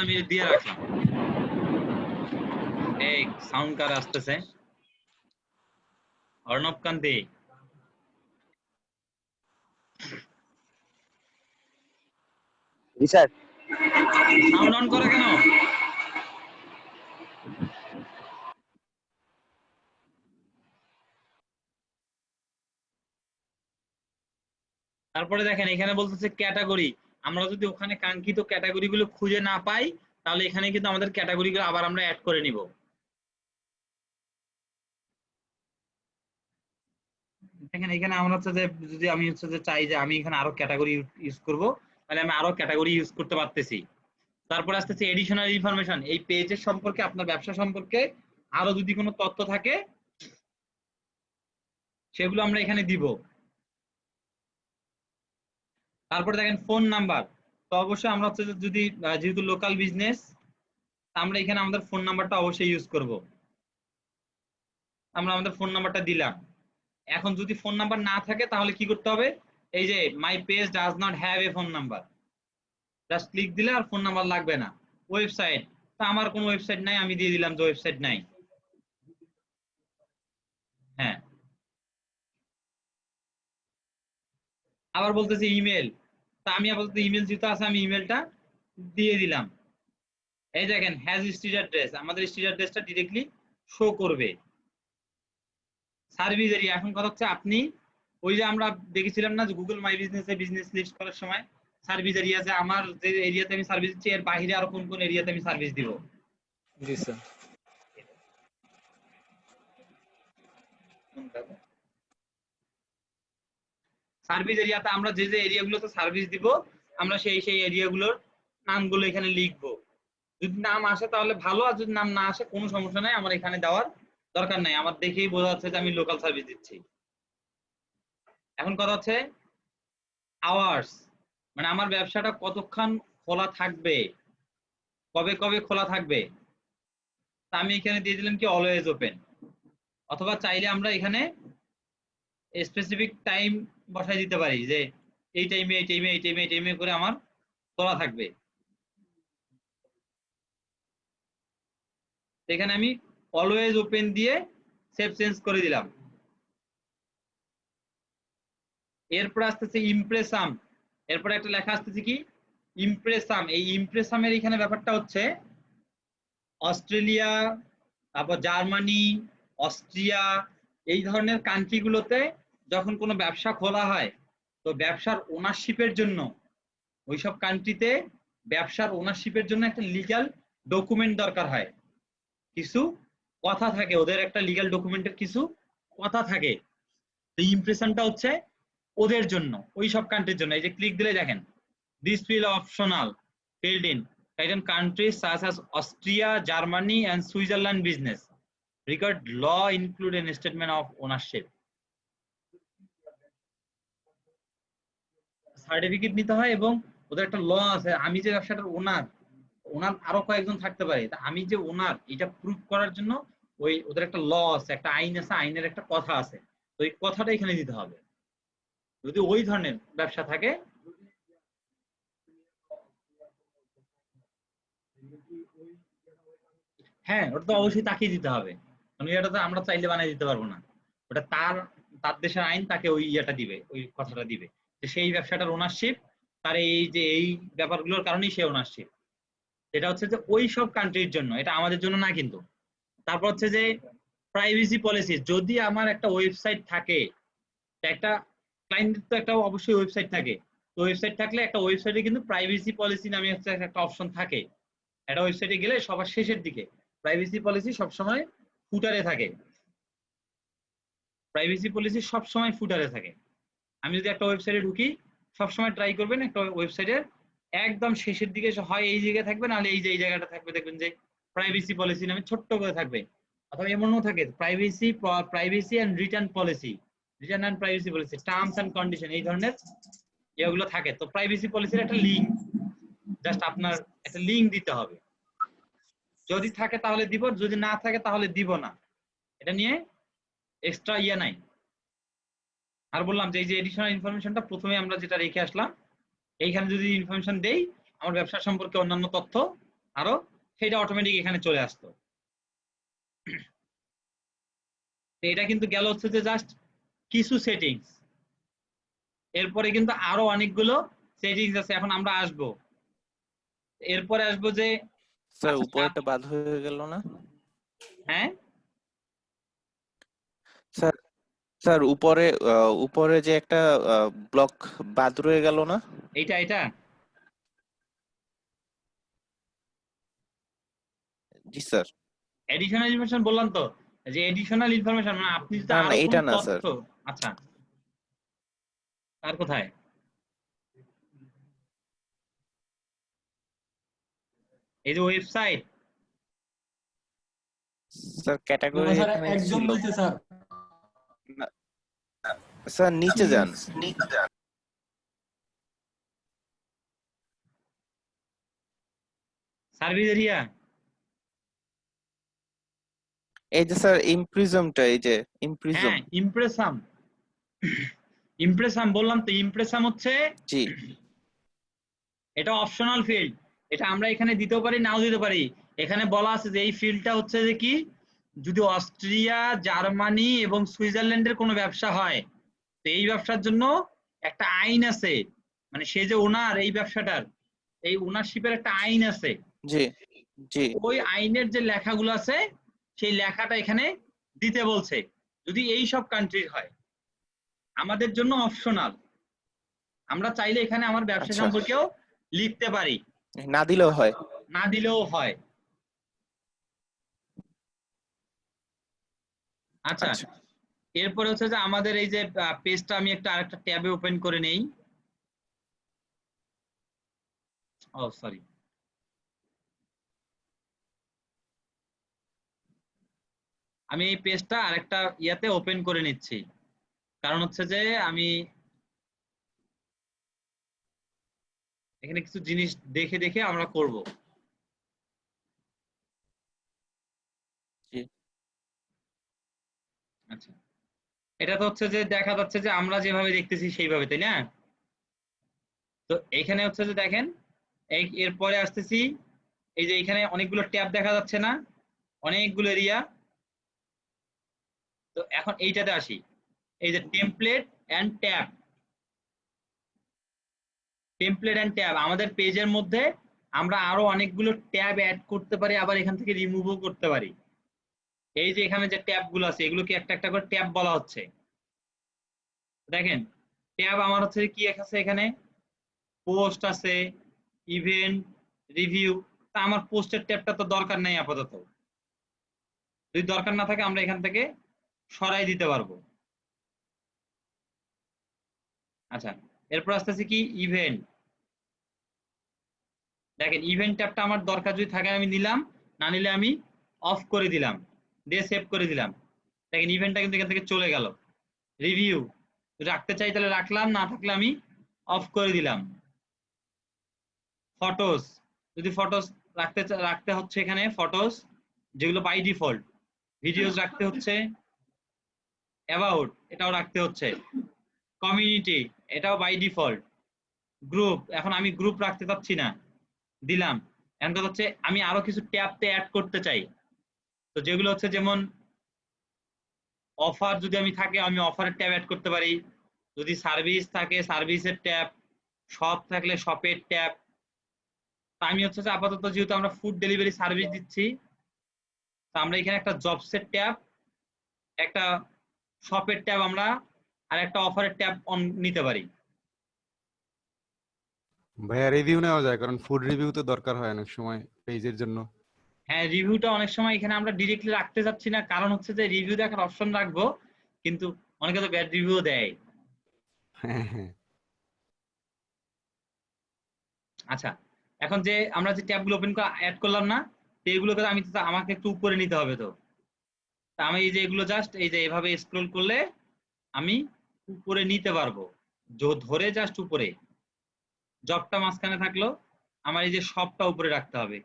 আমি দিয়ে রাখলাম। এই সাউন্ড কার আসতেছে। অর্ণব কান্তি জি স্যার। সাউন্ড অন করে কেন? তারপরে দেখেন এখানে বলতেছে ক্যাটাগরি। আমরা যদি ওখানে কাঙ্ক্ষিত ক্যাটাগরি গুলো খুঁজে না পাই তাহলে এখানে কিন্তু আমাদের ক্যাটাগরি গুলো আবার আমরা অ্যাড করে নিব। দেখেন এখানে আমরা হচ্ছে যে যদি আমি হচ্ছে যে চাই যে আমি এখানে আরো ক্যাটাগরি ইউজ করব তাহলে আমি আরো ক্যাটাগরি ইউজ করতে পারতেছি। তারপরে আসতেছে এডিশনাল ইনফরমেশন। এই পেজের সম্পর্কে আপনার ব্যবসা সম্পর্কে আরো যদি কোনো তথ্য থাকে সেগুলো আমরা এখানে দিব। তারপরে দেখেন ফোন নাম্বার। তো অবশ্যই আমরা হচ্ছে যদি যেহেতু লোকাল বিজনেস আমরা এখানে আমাদের ফোন নাম্বারটা অবশ্যই ইউজ করব। আমরা আমাদের ফোন নাম্বারটা দিলাম। এখন যদি ফোন নাম্বার না থাকে তাহলে কি করতে হবে? এই যে my page does not have a phone number, just click দিলে আর ফোন নাম্বার লাগবে না। ওয়েবসাইট, তা আমার কোনো ওয়েবসাইট নাই, আমি দিয়ে দিলাম যে ওয়েবসাইট নাই। হ্যাঁ, আবার বলতেছি ইমেল, তা আমি আপাতত ইমেল যেহেতু আছে আমি ইমেলটা দিয়ে দিলাম। এই দেখেন হ্যাজ স্ট্রিট অ্যাড্রেস, আমাদের স্ট্রিট অ্যাড্রেসটা ডিরেক্টলি শো করবে। সার্ভিস এরিয়া, এখন কথা হচ্ছে আপনি ওই যে আমরা দেখেছিলাম না যে গুগল মাই বিজনেসে বিজনেস লিস্ট করার সময় সার্ভিস এরিয়া, যে আমার যে এরিয়াতে আমি সার্ভিস দিচ্ছি এর বাইরে আরো কোন কোন এরিয়াতে আমি সার্ভিস দিব। জি স্যার। সার্ভিস এরিয়াতে আমরা যে যে এরিয়াগুলোতে সার্ভিস দিব আমরা সেই সেই এরিয়াগুলোর নামগুলো এখানে লিখবো। যদি নাম আসে তাহলে ভালো, আর যদি নাম না আসে কোনো সমস্যা নাই, আমার এখানে দেওয়ার দরকার নাই, আমার দেখেই বোঝা যাচ্ছে যে আমি লোকাল সার্ভিস দিচ্ছি। এখন কথা হচ্ছে আওয়ার্স, মানে আমার ব্যবসাটা কতক্ষণ খোলা থাকবে, কবে কবে খোলা থাকবে, তা আমি এখানে দিয়ে দিলাম কি অলওয়েজ ওপেন, অথবা চাইলে আমরা এখানে স্পেসিফিক টাইম বসাই দিতে পারি যে এই টাইমে এই টাইমে এই টাইমে এই টাইমে করে আমার খোলা থাকবে। এখানে আমি অলওয়েজ ওপেন দিয়ে সেভ চেঞ্জ করে দিলাম। এরপর আসতেছে ইমপ্রেসাম, এরপরে একটা লেখা আসতেছে কি ইমপ্রেসাম। এই ইমপ্রেসামের এখানে ব্যাপারটা হচ্ছে অস্ট্রেলিয়া, তারপর জার্মানি, অস্ট্রিয়া, এই ধরনের কান্ট্রিগুলোতে যখন কোনো ব্যবসা খোলা হয় তো ব্যবসার ওনারশিপের জন্য ওইসব কান্ট্রিতে ব্যবসার ওনারশিপের জন্য একটা লিগ্যাল ডকুমেন্ট দরকার হয়, কিছু কথা থাকে, ওদের একটা লিগ্যাল ডকুমেন্টের কিছু কথা থাকে। এই ইমপ্রেশনটা হচ্ছে ওদের জন্য, ওই সব কান্ট্রির জন্য। এই যে ক্লিক দিলে দেখেন this fill optional field in certain countries such as Austria, Germany and Switzerland business record law include a statement of ownership. Certificate নিতে হয় এবং ওদের একটা ল আছে, আমি যে ব্যবসাটার ওনার, ওনার আরো কয়েকজন থাকতে পারে, তা আমি যে ওনার এটা প্রুফ করার জন্য ওই ওদের একটা ল আছে, একটা আইন আছে, আইনের একটা কথা আছে, তো এই কথাটা এখানে দিতে হবে যদি ওই ধরনের ব্যবসা থাকে। হ্যাঁ, ওটা তো অবশ্যই তাকেই দিতে হবে, কারণ এটা তো আমরা চাইলে বানিয়ে দিতে পারবো না, ওটা তার তার দেশের আইন তাকে ওই ইয়েটা দিবে, ওই কথাটা দিবে যে সেই ব্যবসাটার ওনারশিপ তার এই যে এই ব্যাপারগুলোর কারণেই সে ওনারশিপ। এটা হচ্ছে যে ওই সব কান্ট্রির জন্য, এটা আমাদের জন্য না কিন্তু। তারপর হচ্ছে যে প্রাইভেসি পলিসি, যদি আমার একটা ওয়েবসাইট থাকে, একটা ক্লায়েন্টের তো একটা অবশ্যই ওয়েবসাইট থাকে, তো ওয়েবসাইট থাকলে একটা ওয়েবসাইটে কিন্তু প্রাইভেসি পলিসি নামে হচ্ছে একটা অপশন থাকে। একটা ওয়েবসাইটে গেলে সবার শেষের দিকে প্রাইভেসি পলিসি সবসময় ফুটারে থাকে, প্রাইভেসি পলিসি সবসময় ফুটারে থাকে। আমি যদি একটা ওয়েবসাইটে ঢুকি সবসময় ট্রাই করবেন একটা ওয়েবসাইটের একদম শেষের দিকে হয় এই জায়গায় থাকবে, নাহলে এই যে এই জায়গাটা থাকবে, দেখবেন যে প্রাইভেসি পলিসি নামে ছোট্ট করে থাকবে, অথবা এমনও থাকে privacy and return policy, return and privacy policy, terms and condition, এই ধরনের এগুলো থাকে। তো প্রাইভেসি পলিসির একটা লিঙ্ক, জাস্ট আপনার একটা লিঙ্ক দিতে হবে, যদি থাকে তাহলে দিব, যদি না থাকে তাহলে দিব না, এটা নিয়ে এক্সট্রা ইয়ে নাই। আর বললাম যে এই যে এডিশনাল ইনফরমেশনটা প্রথমে আমরা যেটা রেখে আসলাম, এইখানে যদি ইনফরমেশন দেই আমার ব্যবসা সম্পর্কে অন্যান্য তথ্য আরো, সেটা অটোমেটিক এখানে চলে আসতো। তো এটা কিন্তু গেল হচ্ছে যে জাস্ট কিছু সেটিংস। এরপরে কিন্তু আরো অনেকগুলো সেটিংস আছে, এখন আমরা আসবো। এরপরে আসবো যে স্যার আচ্ছা, উপরেটা বাদ হয়ে গেল না? হ্যাঁ স্যার স্যার উপরে উপরে যে একটা ব্লক বাদ রয়ে গেল না? এইটা এটা জি স্যার। এডিশনাল ইনফরমেশন বললাম তো, যে এডিশনাল ইনফরমেশন মানে আপনি যদি না না আরো এটা কোনো না স্যার। তথ্য, আচ্ছা আর কোথায়? এই যে ওয়েবসাইট, স্যার ক্যাটাগরি স্যার এখানে একজন ছিল বলছে স্যার। না। স্যার নিচে যান। সার্ভিস এরিয়া, এই যে স্যার ইমপ্রিজমটা, এই যে ইমপ্রিজম। হ্যাঁ ইমপ্রেসাম, ইমপ্রেসাম বললাম তো, ইমপ্রেসাম হচ্ছে জি এটা অপশনাল ফিল্ড, এটা আমরা এখানে দিতেও পারি নাও দিতে পারি। এখানে বলা আছে যে এই ফিল্ডটা হচ্ছে যে কি, যদি অস্ট্রিয়া, জার্মানি এবং সুইজারল্যান্ডের কোনো ব্যবসা হয়, তো এই ব্যবসার জন্য একটা আইন আছে, মানে সে যে ওনার এই ব্যবসাটার, এই ওনারশিপের একটা আইন আছে, জি জি ওই আইনের যে লেখাগুলো আছে সেই লেখাটা এখানে দিতে বলছে। যদি এই সব কান্ট্রির হয়, আমাদের জন্য অপশনাল, আমরা চাইলে এখানে আমার ব্যবসা আচ্ছা, সম্পর্কেও লিখতে পারি, না দিলেও হয়। না দিলেও হয়। আচ্ছা, আচ্ছা এরপরে হচ্ছে যে আমাদের এই যে পেজটা আমি একটা আরেকটা ট্যাবে ওপেন করে নেই। ও সরি, আমি এই পেজটা আরেকটা ইয়াতে ওপেন করে নিচ্ছি, কারণ হচ্ছে যে আমি এখানে কিছু জিনিস দেখে দেখে আমরা করব। জি আচ্ছা, এটা তো হচ্ছে যে দেখা যাচ্ছে যে আমরা যেভাবে দেখতেছি সেইভাবে, তাই না? তো এখানে হচ্ছে যে দেখেন, এরপরে আসতেছি, এই যে এখানে অনেকগুলো ট্যাব দেখা যাচ্ছে না, অনেকগুলো এরিয়া। তো এখন এইটাতে আসি, এই যে template and tab, template and tab আমাদের পেজের মধ্যে আমরা আরো অনেকগুলো ট্যাব অ্যাড করতে পারি, আবার এখান থেকে রিমুভও করতে পারি। এই যে এখানে যে ট্যাব গুলো আছে এগুলোকে একটা একটা করে ট্যাব বলা হচ্ছে। দেখেন ট্যাব আমার হচ্ছে কি আছে, এখানে পোস্ট আছে, ইভেন্ট, রিভিউ। তা আমার পোস্টের ট্যাবটা তো দরকার নেই আপাতত, যদি দরকার না থাকে আমরা এখান থেকে সরাই দিতে পারবো। আচ্ছা, এরপর আসতেছে কি ইভেন্ট। দেখেন ইভেন্ট ট্যাবটা আমার দরকার যদি থাকে আমি নিলাম, না নিলে আমি অফ করে দিলাম, দিয়ে সেভ করে দিলাম। দেখেন ইভেন্টটা কিন্তু এখান থেকে চলে গেল। রিভিউ রাখতে চাই তাহলে রাখলাম, না থাকলে আমি অফ করে দিলাম। ফটোস, যদি ফটোস রাখতে হচ্ছে এখানে ফটোস যেগুলো বাই ডিফল্ট, ভিডিওস রাখতে হচ্ছে, অ্যাবাউট এটাও রাখতে হচ্ছে, কমিউনিটি এটাও বাই ডিফল্ট, গ্রুপ এখন আমি গ্রুপ রাখতে চাচ্ছি না, দিলাম। এখন কথা হচ্ছে আমি আরো কিছু ট্যাবতে অ্যাড করতে চাই, তো যেগুলো হচ্ছে যেমন অফার যদি আমি থাকে আমি অফারের ট্যাব অ্যাড করতে পারি, যদি সার্ভিস থাকে সার্ভিসের ট্যাব, শপ থাকলে শপের ট্যাব। আমি হচ্ছে যে আপাতত যেহেতু আমরা ফুড ডেলিভারি সার্ভিস দিচ্ছি, তো আমরা এখানে একটা জবসের ট্যাব, একটা শপের ট্যাব আমরা, আর একটা অফারের ট্যাব অন নিতে পারি। ভাইয়া রিভিউ নেওয়া যায়, কারণ ফুড রিভিউ তো দরকার হয় অনেক সময় পেজের জন্য। হ্যাঁ রিভিউটা অনেক সময় এখানে আমরা ডিরেক্টলি রাখতে চাচ্ছি না, কারণ হচ্ছে যে রিভিউ দেখার অপশন রাখবো, কিন্তু অনেকে তো ব্যাড রিভিউ দেয়। হ্যাঁ হ্যাঁ আচ্ছা, এখন যে আমরা যে ট্যাবগুলো ওপেন করে অ্যাড করলাম না, তো এগুলোকে আমি তো আমাকে একটু উপরে নিতে হবে। তো তা আমি এই যে এগুলো জাস্ট এই যে এভাবে স্ক্রল করলে আমি উপরে নিতে পারবো, ধরে জাস্ট উপরে। জবটা মাঝখানে থাকলো, আমার এই যে শপটা উপরে রাখতে হবে,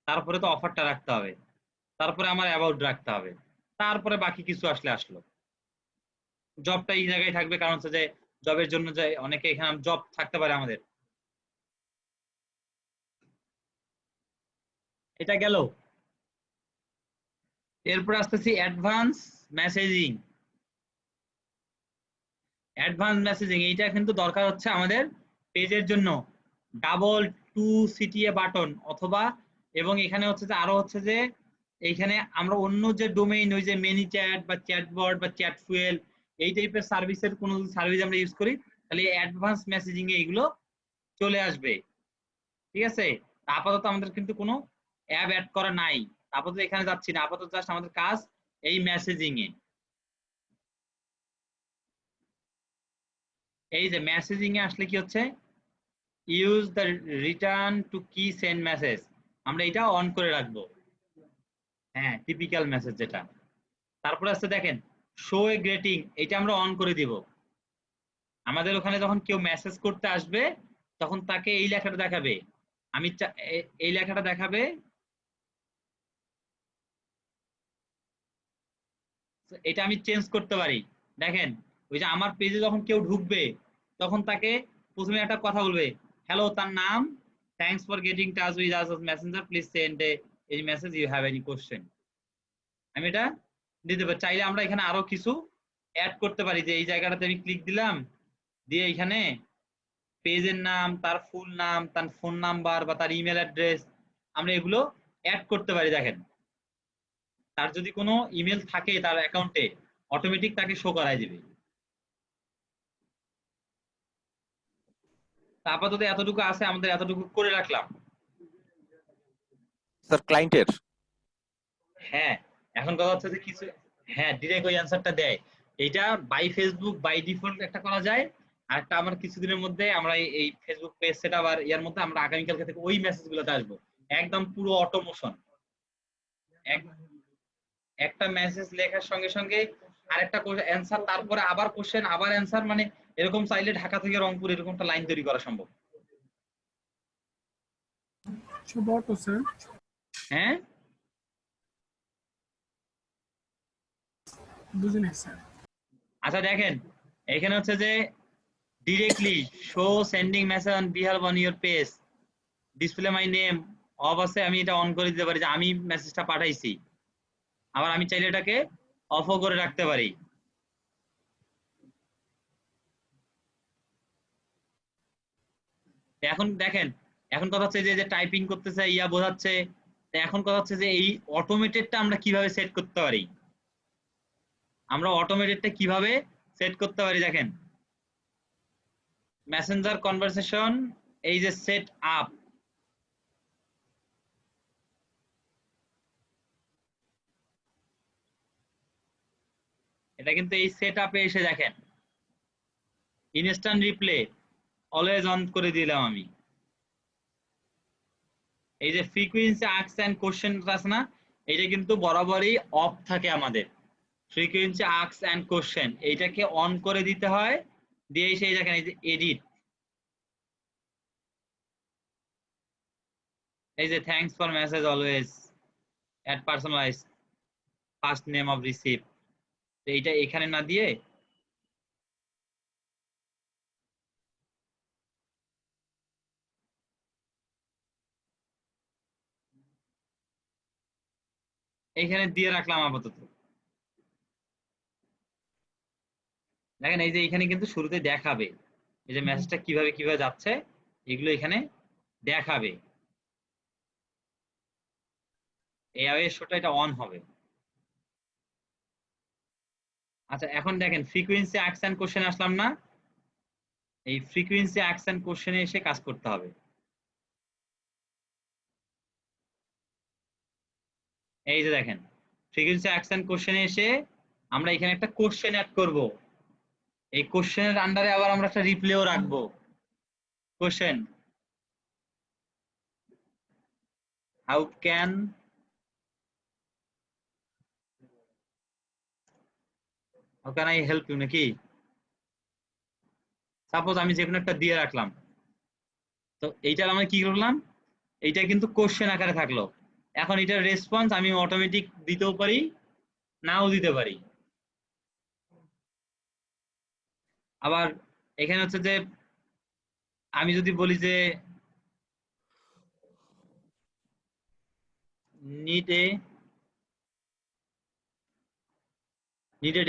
তারপরে তো অফারটা রাখতে হবে, তারপরে আমার অ্যাবাউট রাখতে হবে, তারপরে বাকি কিছু আসলে আসলো। জবটা এই জায়গায় থাকবে, কারণ হচ্ছে যে জবের জন্য যে অনেকে এখানে জব থাকতে পারে আমাদের। এটা গেল। এরপর আসতেছি অ্যাডভান্স মেসেজিং। অ্যাডভান্স মেসেজিং এইটা কিন্তু দরকার হচ্ছে আমাদের পেজের জন্য ডাবল 2 CTA বাটন অথবা, এবং এখানে হচ্ছে যে আরো হচ্ছে যে এইখানে আমরা অন্য যে ডোমেইন ওই যে মেনি চ্যাট বা চ্যাটবট বা চ্যাট ফুয়েল এই টাইপের সার্ভিসের কোনো সার্ভিস আমরা ইউজ করি তাহলে অ্যাডভান্স মেসেজিং এ এগুলো চলে আসবে। ঠিক আছে, আপাতত আমাদের কিন্তু কোনো অ্যাপ অ্যাড করা নাই, আপাতত এখানে যাচ্ছি না, আপাতত জাস্ট আমাদের কাজ এই মেসেজিং এ। এই যে মেসেজিং এ আসলে কি হচ্ছে, ইউজ দ্য রিটার্ন টু কি সেন্ড মেসেজ, আমরা এটা অন করে রাখবো। হ্যাঁ, টিপিক্যাল মেসেজ যেটা। তারপরে আসছে দেখেন শো এ গ্রেটিং, এটা আমরা অন করে দিব। আমাদের ওখানে যখন কেউ মেসেজ করতে আসবে তখন তাকে এই লেখাটা দেখাবে, এই লেখাটা দেখাবে, এটা আমি চেঞ্জ করতে পারি। দেখেন ওই যে আমার পেজে যখন কেউ ঢুকবে তখন তাকে প্রথমে একটা কথা বলবে, হ্যালো, তার নাম, thanks for getting touch with us as messenger, please send any message you have any question. আমি এটা দিতে পারি। চাইলে আমরা এখানে আরো কিছু অ্যাড করতে পারি, যে এই জায়গাটাতে আমি ক্লিক দিলাম, দিয়ে এখানে পেজের নাম, তার ফুল নাম, তার ফোন নাম্বার বা তার ইমেল অ্যাড্রেস আমরা এগুলো অ্যাড করতে পারি। দেখেন তার যদি কোনো ইমেল থাকে তার অ্যাকাউন্টে অটোমেটিক তাকে শো করাই দিবে। আপাতত এতটুকু আছে, আমাদের এতটুকু করে রাখলাম। স্যার ক্লায়েন্টের হ্যাঁ, এখন কথা হচ্ছে যে কিছু, হ্যাঁ ডিরেক্ট ওই অ্যান্সারটা দেয়। এইটা বাই ফেসবুক বাই ডিফল্ট একটা করা যায়, আর একটা আমার কিছুদিনের মধ্যে আমরা এই ফেসবুক পেজ সেট আপ আর ইয়ার মধ্যে আমরা আগামীকালকে থেকে ওই মেসেজগুলোতে আসবো, একদম পুরো অটোমোশন। একটা মেসেজ লেখার সঙ্গে সঙ্গে আরেকটা অ্যান্সার, তারপরে আবার কোশ্চেন, আবার অ্যান্সার, মানে এরকম চাইলে ঢাকা থেকে রংপুর এরকম একটা লাইন তৈরি করা সম্ভব। অটো স্যার, হ্যাঁ, বুঝি নাই স্যার। আচ্ছা দেখেন এখানে হচ্ছে যে directly show sending message on behalf on your page, display my name of আছে, আমি এটা অন করে দিতে পারি যে আমি মেসেজটা পাঠাইছি। আবার আমি চাইলে এটাকে অফও করে রাখতে পারি। এখন দেখেন, এখন কথা হচ্ছে যে টাইপিং করতেছে, ইয়া বোঝাচ্ছে, এখন কথা হচ্ছে যে এই অটোমেটেডটা আমরা কিভাবে সেট করতে পারি, আমরা অটোমেটেডটা কিভাবে সেট করতে পারি। দেখেন মেসেঞ্জার কনভারসেশন, এই যে সেট আপ, এটা কিন্তু এই সেট আপে এসে দেখেন ইনস্ট্যান্ট রিপ্লে অলওয়েজ অন করে দিলাম আমি। এই যে ফ্রিকোয়েন্সি আস্ক এন্ড কোশ্চেন আছে না, এটা কিন্তু বরাবরই অফ থাকে আমাদের। ফ্রিকোয়েন্সি আস্ক এন্ড কোশ্চেন এইটাকে অন করে দিতে হয়, দিয়ে সেই দেখেন এই যে এডিট, এই যে thanks for message always add personalize first name of receive, এইটা এখানে না দিয়ে এইখানে দিয়ে রাখলাম আপাতত। দেখেন এই যে এখানে কিন্তু শুরুতে দেখাবে এই যে মেসেজটা কিভাবে কিভাবে যাচ্ছে, এগুলো এখানে দেখাবে। এই আওয়ে শোটা এটা অন হবে। আচ্ছা এখন দেখেন ফ্রিকোয়েন্সি আস্ক এন্ড কোশ্চেন আসলাম না, এই ফ্রিকোয়েন্সি আস্ক এন্ড কোশ্চেনে এসে কাজ করতে হবে। এই যে দেখেন ফ্রিকোয়েন্সি আস্ক এন্ড কোশ্চেনে এসে আমরা এখানে একটা কোশ্চেন অ্যাড করব, এই কোশ্চেনের আন্ডারে আবার আমরা একটা রিপ্লেও রাখবো। Question, how can I help you, নাকি সাপোজ আমি যে কোনো একটা দিয়ে রাখলাম, তো এইটার আমরা কি করলাম, এইটা কিন্তু কোশ্চেন আকারে থাকলো। এখন এটার রেসপন্স আমি অটোমেটিক দিতেও পারি, নাও দিতে পারি। আবার এখানে হচ্ছে যে আমি যদি বলি যে need a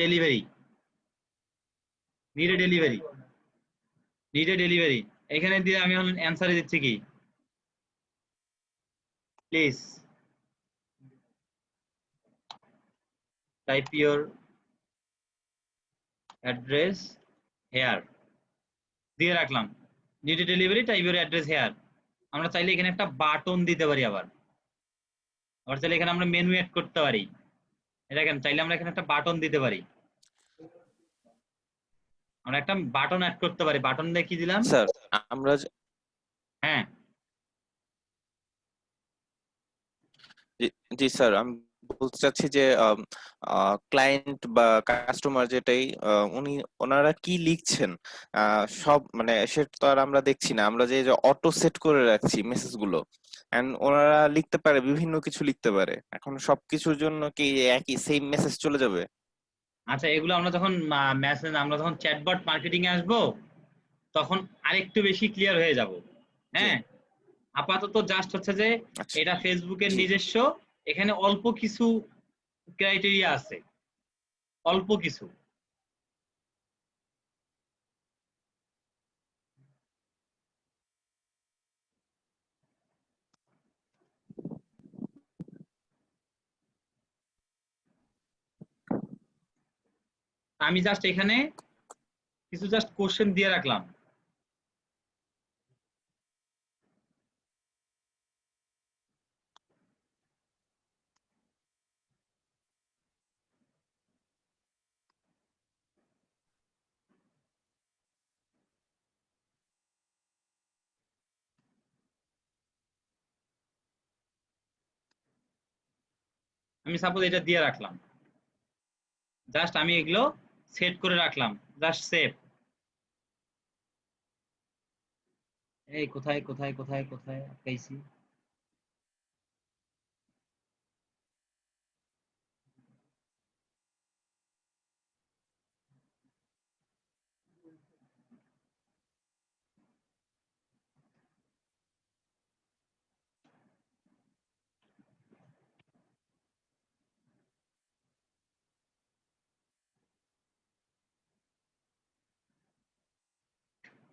delivery, need delivery এখানে দিয়ে আমি অ্যান্সারে দিচ্ছি কি, please type your address here দিয়ে রাখলাম, need delivery type your address here. আমরা চাইলে এখানে একটা বাটন দিতে পারি, আবার চাইলে এখানে আমরা মেনু অ্যাড করতে পারি। এটা কেন, চাইলে আমরা এখানে একটা বাটন দিতে পারি, আমরা একটা বাটন অ্যাড করতে পারি। বাটন দিয়ে কি দিলাম স্যার আমরা হ্যাঁ জি স্যার, আমি বলতে চাচ্ছি যে ক্লায়েন্ট বা কাস্টমার যেটাই ওনারা কি লিখছেন সব মানে সেটা তো আর আমরা দেখছি না, আমরা যে অটো সেট করে রাখছি মেসেজ গুলো, এন্ড ওনারা লিখতে পারে, বিভিন্ন কিছু লিখতে পারে। এখন সবকিছুর জন্য কি একই সেম মেসেজ চলে যাবে? আচ্ছা, এগুলো আমরা যখন মেসেজ, আমরা যখন চ্যাটবট মার্কেটিং এ আসবো তখন আরেকটু বেশি ক্লিয়ার হয়ে যাব। হ্যাঁ, আপাতত জাস্ট হচ্ছে যে এটা ফেসবুকের নিজস্ব, এখানে অল্প কিছু ক্রাইটেরিয়া আছে, অল্প কিছু। আমি জাস্ট এখানে কিছু জাস্ট কোশ্চেন দিয়ে রাখলাম। আমি সাপোজ এটা দিয়ে রাখলাম, জাস্ট আমি এগুলো সেট করে রাখলাম, জাস্ট সেভ। এই কোথায় কোথায় কোথায় কোথায় আটকাইছি,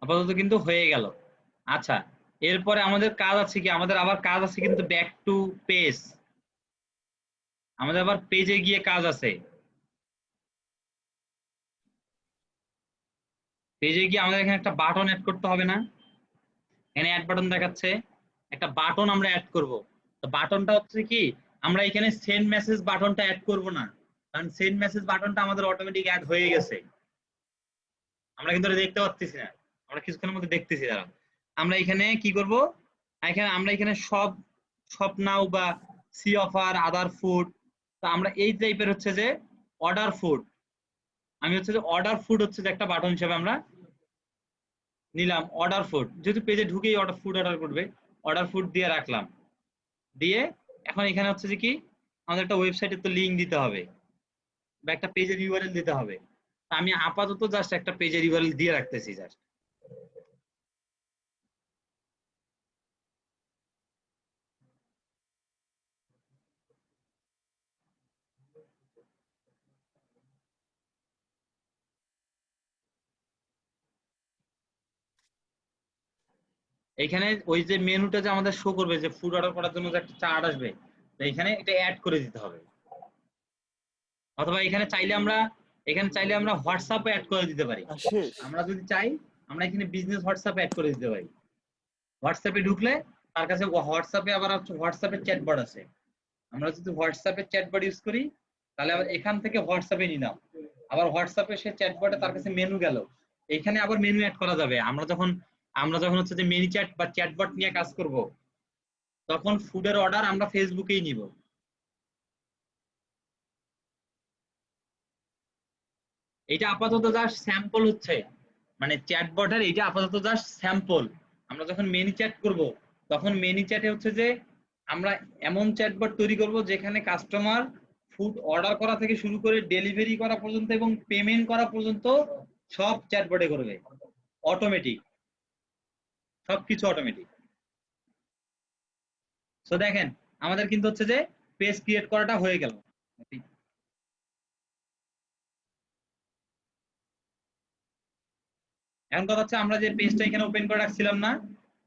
আপাতত কিন্তু হয়ে গেল। আচ্ছা, এরপরে আমাদের কাজ আছে কি, আমাদের আবার কাজ আছে কিন্তু ব্যাক টু পেজ, আমাদের আবার পেজে গিয়ে কাজ আছে। পেজে গিয়ে আমাদের এখানে একটা বাটন অ্যাড করতে হবে না? এখানে অ্যাড বাটন দেখাচ্ছে, একটা বাটন আমরা অ্যাড করব। তো বাটনটা হচ্ছে কি, আমরা এখানে সেন্ড মেসেজ বাটনটা অ্যাড করব না, কারণ সেন্ড মেসেজ বাটনটা আমাদের অটোমেটিক অ্যাড হয়ে গেছে। আমরা কিন্তু এটা দেখতে পাচ্ছি না, আমরা কিছুক্ষণের মধ্যে দেখতেছি। দাঁড়ান, আমরা এখানে কি করব, আমরা এখানে সব শপ নাও বা সি অফার আদার ফুড, তো আমরা এই টাইপের হচ্ছে যে অর্ডার ফুড, আমি হচ্ছে যে অর্ডার ফুড হচ্ছে যে একটা বাটন হিসেবে আমরা নিলাম। অর্ডার ফুড যেহেতু পেজে ঢুকেই অর্ডার ফুড অর্ডার করবে, অর্ডার ফুড দিয়ে রাখলাম। দিয়ে এখন এখানে হচ্ছে যে কি, আমাদের একটা ওয়েবসাইটের তো লিংক দিতে হবে বা একটা পেজের ইউআরএল দিতে হবে। আমি আপাতত জাস্ট একটা পেজের ইউআরএল দিয়ে রাখতেছি জাস্ট। এখানে ওই যে মেনুটা যে আমাদের শো করবে, যে ফুড অর্ডার করার জন্য যে একটা চার্ট আসবে, তো এখানে এটা অ্যাড করে দিতে হবে। অথবা এখানে চাইলে আমরা হোয়াটসঅ্যাপে অ্যাড করে দিতে পারি। আমরা যদি চাই আমরা এখানে বিজনেস হোয়াটসঅ্যাপে অ্যাড করে দিতে পারি। হোয়াটসঅ্যাপে ঢুকলে তার কাছে হোয়াটসঅ্যাপে আবার হোয়াটসঅ্যাপের চ্যাটবট আছে, আমরা যদি হোয়াটসঅ্যাপের চ্যাটবট ইউজ করি তাহলে আবার এখান থেকে হোয়াটসঅ্যাপে নিলাম, আবার হোয়াটসঅ্যাপে সে চ্যাটবটে তার কাছে মেনু গেল, এখানে আবার মেনু অ্যাড করা যাবে। আমরা যখন হচ্ছে যে মিনি চ্যাট বা চ্যাটবট নিয়ে কাজ করব, তখন ফুডের অর্ডার আমরা ফেসবুকেই নিব। এটা আপাতত জাস্ট স্যাম্পল হচ্ছে, মানে চ্যাটবটের এটা আপাতত জাস্ট স্যাম্পল। আমরা যখন মেনি চ্যাট করব, তখন মেনি চ্যাটে হচ্ছে যে আমরা এমন চ্যাটবট তৈরি করব যেখানে কাস্টমার ফুড অর্ডার করা থেকে শুরু করে ডেলিভারি করা পর্যন্ত এবং পেমেন্ট করা পর্যন্ত সব চ্যাটবটে করবে, অটোমেটিক, সবকিছু অটোমেটিক। সো দেখেন আমাদের কিন্তু হচ্ছে যে পেজ ক্রিয়েট করাটা হয়ে গেল। এখন কথা হচ্ছে আমরা যে পেজটা এখানে ওপেন করে রাখছিলাম না,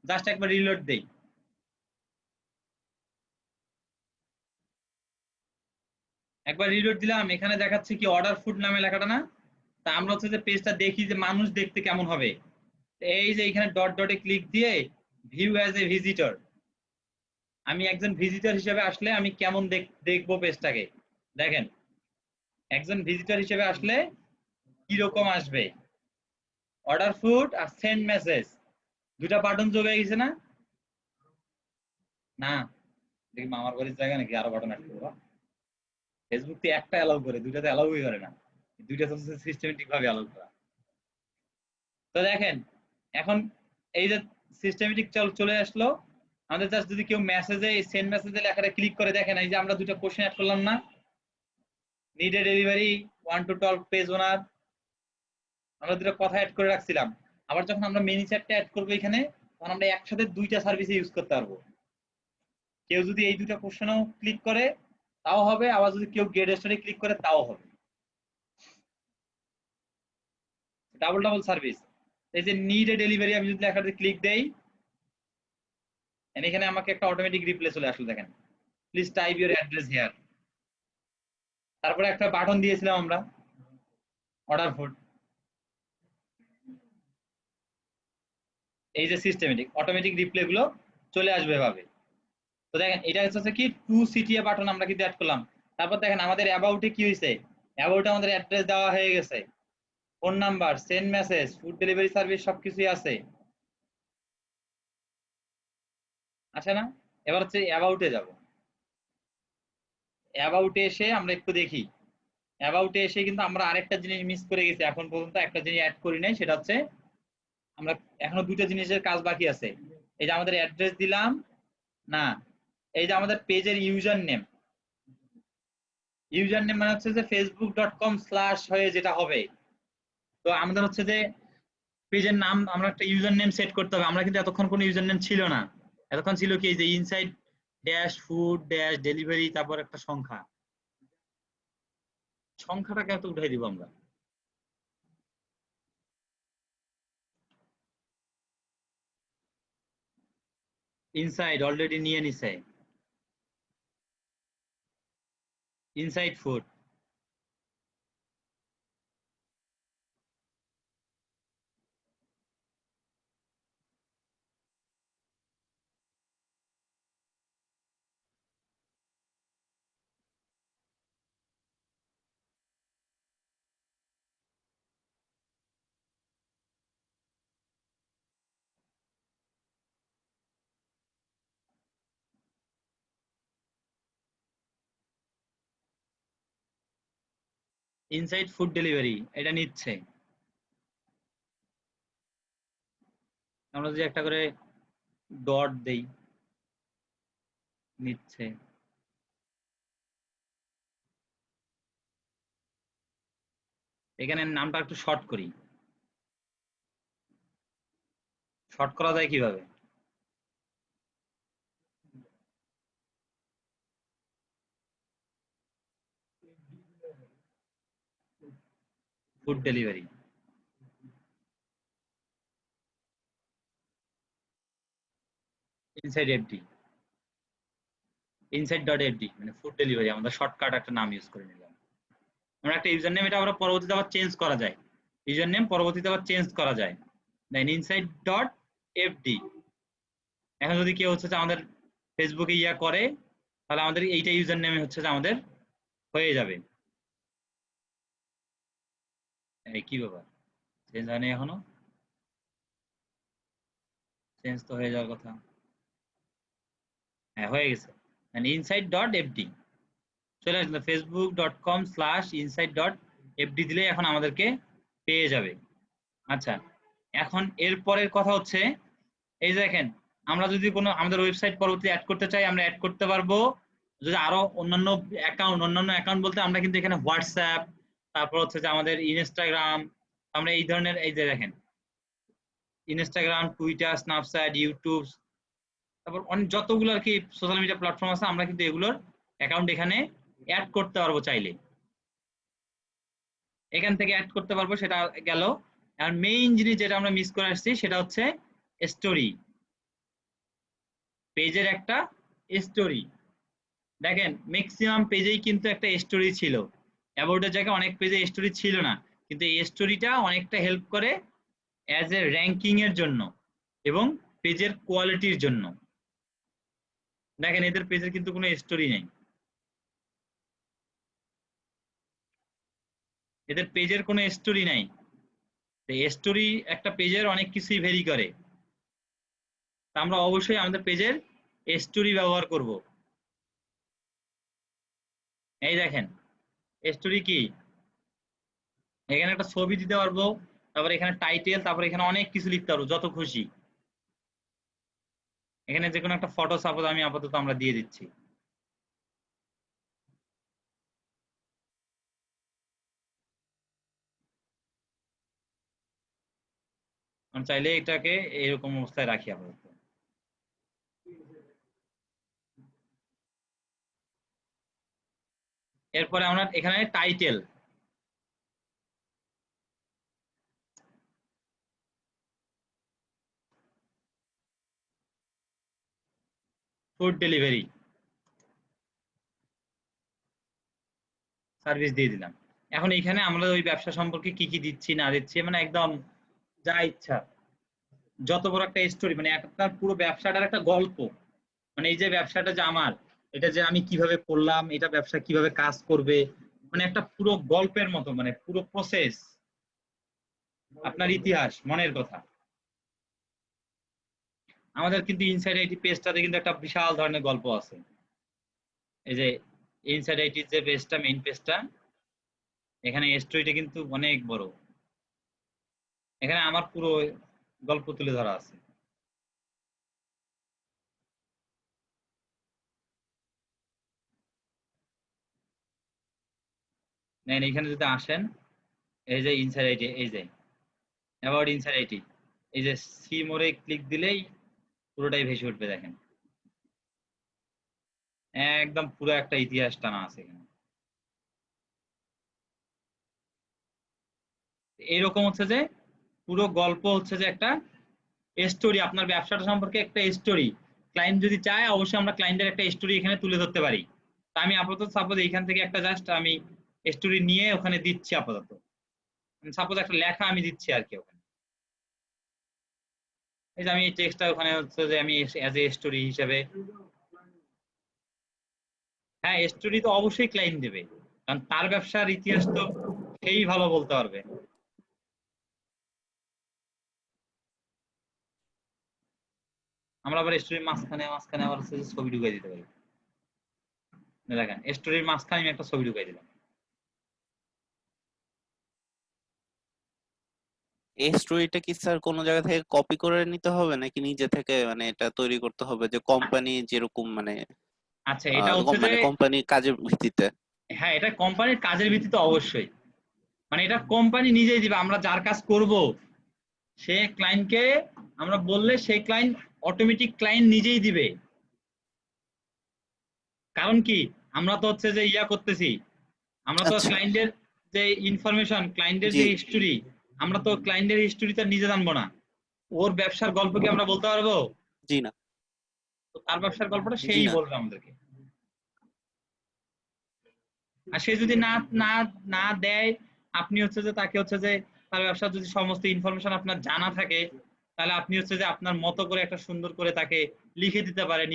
জাস্ট একবার রিলোড দেই। একবার রিলোড দিলাম, এখানে দেখাচ্ছে কি অর্ডার ফুড নামে লেখাটা না? তা আমরা হচ্ছে যে পেজটা দেখি যে মানুষ দেখতে কেমন হবে। এই যে এখানে ডট ডটে ক্লিক দিয়ে ভিউ অ্যাজ এ ভিজিটর, আমি একজন ভিজিটর হিসেবে আসলে আমি কেমন দেখবো পেজটাকে। দেখেন একজন ভিজিটর হিসেবে আসলে কিরকম আসবে। অর্ডার ফুড আর সেন্ড মেসেজ দুটা বাটন যোগ হয়ে গেছে না? না দেখি মামার বাড়ির জায়গা নাকি আরো বাটন অ্যাড করবো। ফেসবুক তো একটা অ্যালাউ করে, দুইটাতে অ্যালাউই করে না, দুইটা তো সিস্টেমেটিক ভাবে অ্যালাউ করা। তো দেখেন এখন এই যে সিস্টেমেটিক চলে আসলো আমাদের। জাস্ট যদি কেউ মেসেজে সেন্ড মেসেজে লেখাটা ক্লিক করে, দেখেন এই যে আমরা দুটো কোশ্চেন অ্যাড করলাম না, need a delivery 1 to 12 page owner, আমরা দুটো কথা অ্যাড করে রাখছিলাম। আবার যখন আমরা মিনি চ্যাটটা অ্যাড করবো এখানে, তখন আমরা একসাথে দুইটা সার্ভিস ইউজ করতে পারবো। কেউ যদি এই দুটো কোশ্চেনও ক্লিক করে তাও হবে, আবার যদি কেউ গেট স্টাডি ক্লিক করে তাও হবে, ডাবল ডাবল সার্ভিস। এই যে নিড এ ডেলিভারি আমি যদি লেখাতে ক্লিক দেই, এখানে আমাকে একটা অটোমেটিক রিপ্লে চলে আসলো। দেখেন please type your address here, তারপরে একটা বাটন দিয়েছিলাম আমরা অর্ডার ফুড। এই যে সিস্টেমেটিক অটোমেটিক রিপ্লে গুলো চলে আসবে এভাবে। তো দেখেন এটা হচ্ছে কি টু সিটিএ বাটন আমরা কিন্তু অ্যাড করলাম। তারপর দেখেন আমাদের অ্যাবাউটে কি হয়েছে, অ্যাবাউটে আমাদের অ্যাড্রেস দেওয়া হয়ে গেছে, phone number, send message, food delivery service সবকিছুই আছে, আছে না? এবার হচ্ছে অ্যাবাউটে যাব। অ্যাবাউটে এসে আমরা একটু দেখি, অ্যাবাউটে এসে কিন্তু আমরা আরেকটা জিনিস মিস করে গেছি, এখন পর্যন্ত একটা জিনিস অ্যাড করি নাই, সেটা হচ্ছে আমরা এখনো দুটো জিনিসের কাজ বাকি আছে। এই যে আমাদের অ্যাড্রেস দিলাম না, এই যে আমাদের পেজের ইউজার নেম, ইউজার নেম মানে হচ্ছে যে facebook.com/ হয়ে যেটা হবে। তো আমাদের হচ্ছে যে পেজের নাম আমরা একটা ইউজার নেম সেট করতে হবে। আমরা কিন্তু এতক্ষণ কোনো ইউজার নেম ছিল না, এতক্ষণ ছিল কি যে inside dash food dash delivery, তারপর একটা সংখ্যা, সংখ্যাটাকে এত উঠাই দিব আমরা। ইনসাইড অলরেডি নিয়ে নিছে, inside food, inside food delivery এটা নিচ্ছে। আমরা যদি একটা করে ডট দেই, নিচ্ছে। এখানে নামটা একটু শর্ট করি, শর্ট করা যায় কিভাবে? Food delivery, inside FD, inside dot FD মানে ফুড ডেলিভারি, আমাদের শর্টকাট একটা নাম ইউজ করে নিলাম। আমরা একটা ইউজার নেম, এটা আমরা পরবর্তীতে আবার চেঞ্জ করা যায়, ইউজার নেম পরবর্তীতে আবার চেঞ্জ করা যায়। দেন ইনসাইড ডট এফডি। এখন যদি কেউ হচ্ছে যে আমাদের ফেসবুকে ইয়া করে, তাহলে আমাদের এইটা ইউজার নেমে হচ্ছে যে আমাদের হয়ে যাবে। এই কি ব্যাপার, চেঞ্জ হয়নি এখনো? চেঞ্জ তো হয়ে যাওয়ার কথা। হ্যাঁ হয়ে গেছে, ইনসাইড ডট এফডি চলে আসলে facebook.com/inside.fd দিলে এখন আমাদেরকে পেয়ে যাবে। আচ্ছা এখন এর পরের কথা হচ্ছে, এই দেখেন আমরা যদি কোনো আমাদের ওয়েবসাইট পরবর্তী অ্যাড করতে চাই, আমরা অ্যাড করতে পারবো। যদি আরো অন্যান্য অ্যাকাউন্ট বলতে আমরা কিন্তু এখানে হোয়াটসঅ্যাপ, তারপর হচ্ছে যে আমাদের ইনস্টাগ্রাম, আমরা এই ধরনের এই যে দেখেন ইনস্টাগ্রাম, টুইটার, স্ন্যাপচ্যাট, ইউটিউব, তারপর অনেক যতগুলো আর কি সোশ্যাল মিডিয়া প্ল্যাটফর্ম আছে, আমরা কিন্তু এগুলোর অ্যাকাউন্ট এখানে অ্যাড করতে পারবো চাইলে, এখান থেকে অ্যাড করতে পারবো। সেটা গেল। আর মেইন জিনিস যেটা আমরা মিস করে আসছি সেটা হচ্ছে স্টোরি, পেজের একটা স্টোরি। দেখেন ম্যাক্সিমাম পেজেই কিন্তু একটা স্টোরি ছিল, অ্যাবাউটের জায়গায় অনেক পেজে স্টোরি ছিল না, কিন্তু এই স্টোরিটা অনেকটা হেল্প করে অ্যাজ এ র্যাঙ্কিং এর জন্য এবং পেজের কোয়ালিটির জন্য। দেখেন এদের পেজের কিন্তু কোনো স্টোরি নেই, এদের পেজের কোনো স্টোরি নাই। স্টোরি একটা পেজের অনেক কিছুই ভেরি করে, তা আমরা অবশ্যই আমাদের পেজের স্টোরি ব্যবহার করব। এই দেখেন স্টোরি কি, এখানে একটা ছবি দিতে পারবো, তারপর এখানে টাইটেল, তারপর এখানে অনেক কিছু লিখতে পারবো যত খুশি। এখানে যে কোনো একটা ফটো সাপোজ আমি আপাতত আমরা দিয়ে দিচ্ছি। আমি চাইলে এটাকে এরকম অবস্থায় রাখি আপাতত। এরপরে আমরা এখানে টাইটেল, ফুড ডেলিভারি সার্ভিস দিয়ে দিলাম। এখন এখানে আমরা ওই ব্যবসা সম্পর্কে কি কি দিচ্ছি না দিচ্ছি, মানে একদম যা ইচ্ছা, যত বড় একটা স্টোরি, মানে একটা পুরো ব্যবসাটার একটা গল্প, মানে এই যে ব্যবসাটা যে আমার, এটা যে আমি কিভাবে করলাম, এটা ব্যবসা কিভাবে কাজ করবে, মানে একটা পুরো গল্পের মতো, মানে পুরো প্রসেস, আপনার ইতিহাস, মনের কথা। আমাদের কিন্তু ইনসাইড আইটি পেজটাতে কিন্তু একটা বিশাল ধরনের গল্প আছে। এই যে ইনসাইড আইটি যে পেজটা, মেইন পেজটা, এখানে স্টোরিটা কিন্তু অনেক বড়, এখানে আমার পুরো গল্প তুলে ধরা আছে। নেন এখানে যদি আসেন, এই যে ইনসাইড আইটি, এই যে অ্যাবাউট ইনসাইড আইটি, এই যে সি মোরে ক্লিক দিলেই পুরোটাই ভেসে উঠবে। দেখেন একদম পুরো একটা ইতিহাস টানা আছে এখানে। এইরকম হচ্ছে যে পুরো গল্প হচ্ছে যে একটা স্টোরি, আপনার ব্যবসাটা সম্পর্কে একটা স্টোরি। ক্লায়েন্ট যদি চায় অবশ্যই আমরা ক্লায়েন্টের একটা স্টোরি এখানে তুলে ধরতে পারি। তা আমি আপাতত সাপোজ এইখান থেকে একটা জাস্ট আমি স্টোরি নিয়ে ওখানে দিচ্ছি, আপাতত সাপোজ একটা লেখা আমি দিচ্ছি আর কি ওখানে। এই যে আমি এই টেক্সটটা ওখানে হচ্ছে যে আমি অ্যাজ এ স্টোরি হিসেবে, হ্যাঁ স্টোরি তো অবশ্যই ক্লায়েন্ট দেবে, কারণ তার ব্যবসার ইতিহাস তো সেই ভালো বলতে পারবে। আমরা আবার স্টোরির মাঝখানে মাঝখানে আবার হচ্ছে যে ছবি ঢুকাই দিতে পারি। দেখেন স্টোরির মাঝখানে আমি একটা ছবি ঢুকাই দিলাম। এই স্টোরিটা কি স্যার কোনো জায়গা থেকে কপি করে নিতে হবে নাকি নিজে থেকে মানে এটা তৈরি করতে হবে, যে কোম্পানি যেরকম মানে আচ্ছা এটা হচ্ছে যে মানে কোম্পানির কাজের ভিত্তিতে? হ্যাঁ এটা কোম্পানির কাজের ভিত্তিতে অবশ্যই, মানে এটা কোম্পানি নিজেই দিবে। আমরা যার কাজ করব সে ক্লায়েন্টকে আমরা বললে সেই ক্লায়েন্ট অটোমেটিক ক্লায়েন্ট নিজেই দিবে। কারণ কি আমরা তো হচ্ছে যে ইয়া করতেছি, আমরা তো ক্লায়েন্টের যে ইনফরমেশন, ক্লায়েন্টের যে হিস্টোরি, আমরা তো ক্লায়েন্টের হিস্টোরিটা নিজে জানবো না, ওর ব্যবসার গল্প কি আমরা বলতে পারবো? জি না। তো তার ব্যবসার গল্পটা সেই বলবে আমাদেরকে। আর সে যদি না না না দেয়, আপনি হচ্ছে যে তাকে হচ্ছে যে তার ব্যবসার যদি সমস্ত ইনফরমেশন আপনার জানা থাকে, তাহলে আপনি হচ্ছে যে আপনার মতো করে একটা সুন্দর করে তাকে লিখে দিতে পারেন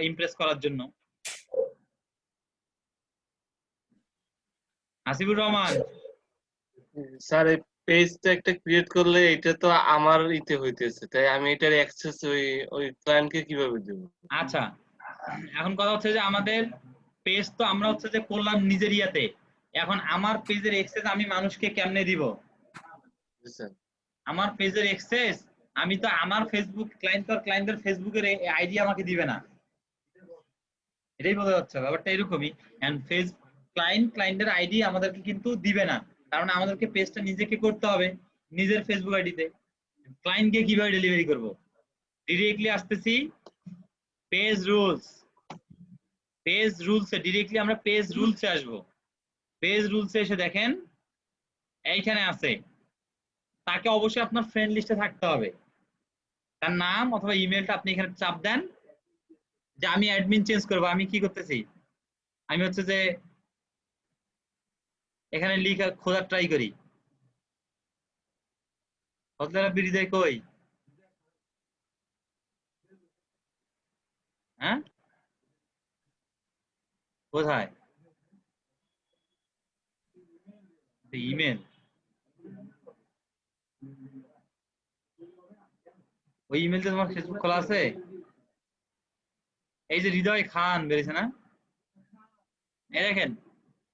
ইমপ্রেস করার জন্য। হাসিবুর রহমান স্যার, এই পেজটা একটা ক্রিয়েট করলে এটা তো আমার ইতে হইতেছে, তাই আমি এটার অ্যাক্সেস ওই ক্লায়েন্টকে কিভাবে দেব? আচ্ছা এখন কথা হচ্ছে যে আমাদের পেজ তো আমরা হচ্ছে যে করলাম নিজের ইয়াতে, এখন আমার পেজের অ্যাক্সেস আমি মানুষকে কেমনে দিব? আমার পেজের অ্যাক্সেস আমি তো আমার ফেসবুক ক্লায়েন্টের ফেসবুকের আইডি আমাকে দিবে না, এটাই বোঝা যাচ্ছে ব্যাপারটা এরকমই। এন্ড ক্লায়েন্টের আইডি আমাদেরকে কিন্তু দিবে না, কারণ আমাদেরকে পেজটা নিজেকে করতে হবে নিজের ফেসবুক আইডিতে। ক্লায়েন্টকে কিভাবে ডেলিভারি করব? ডিরেক্টলি আসতেছি পেজ রুলস ডিরেক্টলি আমরা পেজ রুলসে আসবো। পেজ রুলসে এসে দেখেন এইখানে আছে তাকে অবশ্যই আপনার ফ্রেন্ড লিস্টে থাকতে হবে। তার নাম অথবা ইমেলটা আপনি এখানে চাপ দেন যে আমি অ্যাডমিন চেঞ্জ করবো। আমি কি করতেছি, আমি হচ্ছে যে এখানে লিখা খোঁজার ট্রাই করি। ফজলারা বিড়ি দেয় কই? হ্যাঁ, কোথায় ইমেল? ওই ইমেলটা তোমার ফেসবুক খোলা আছে? এই যে হৃদয় খান বেরিয়েছে না, এই দেখেন,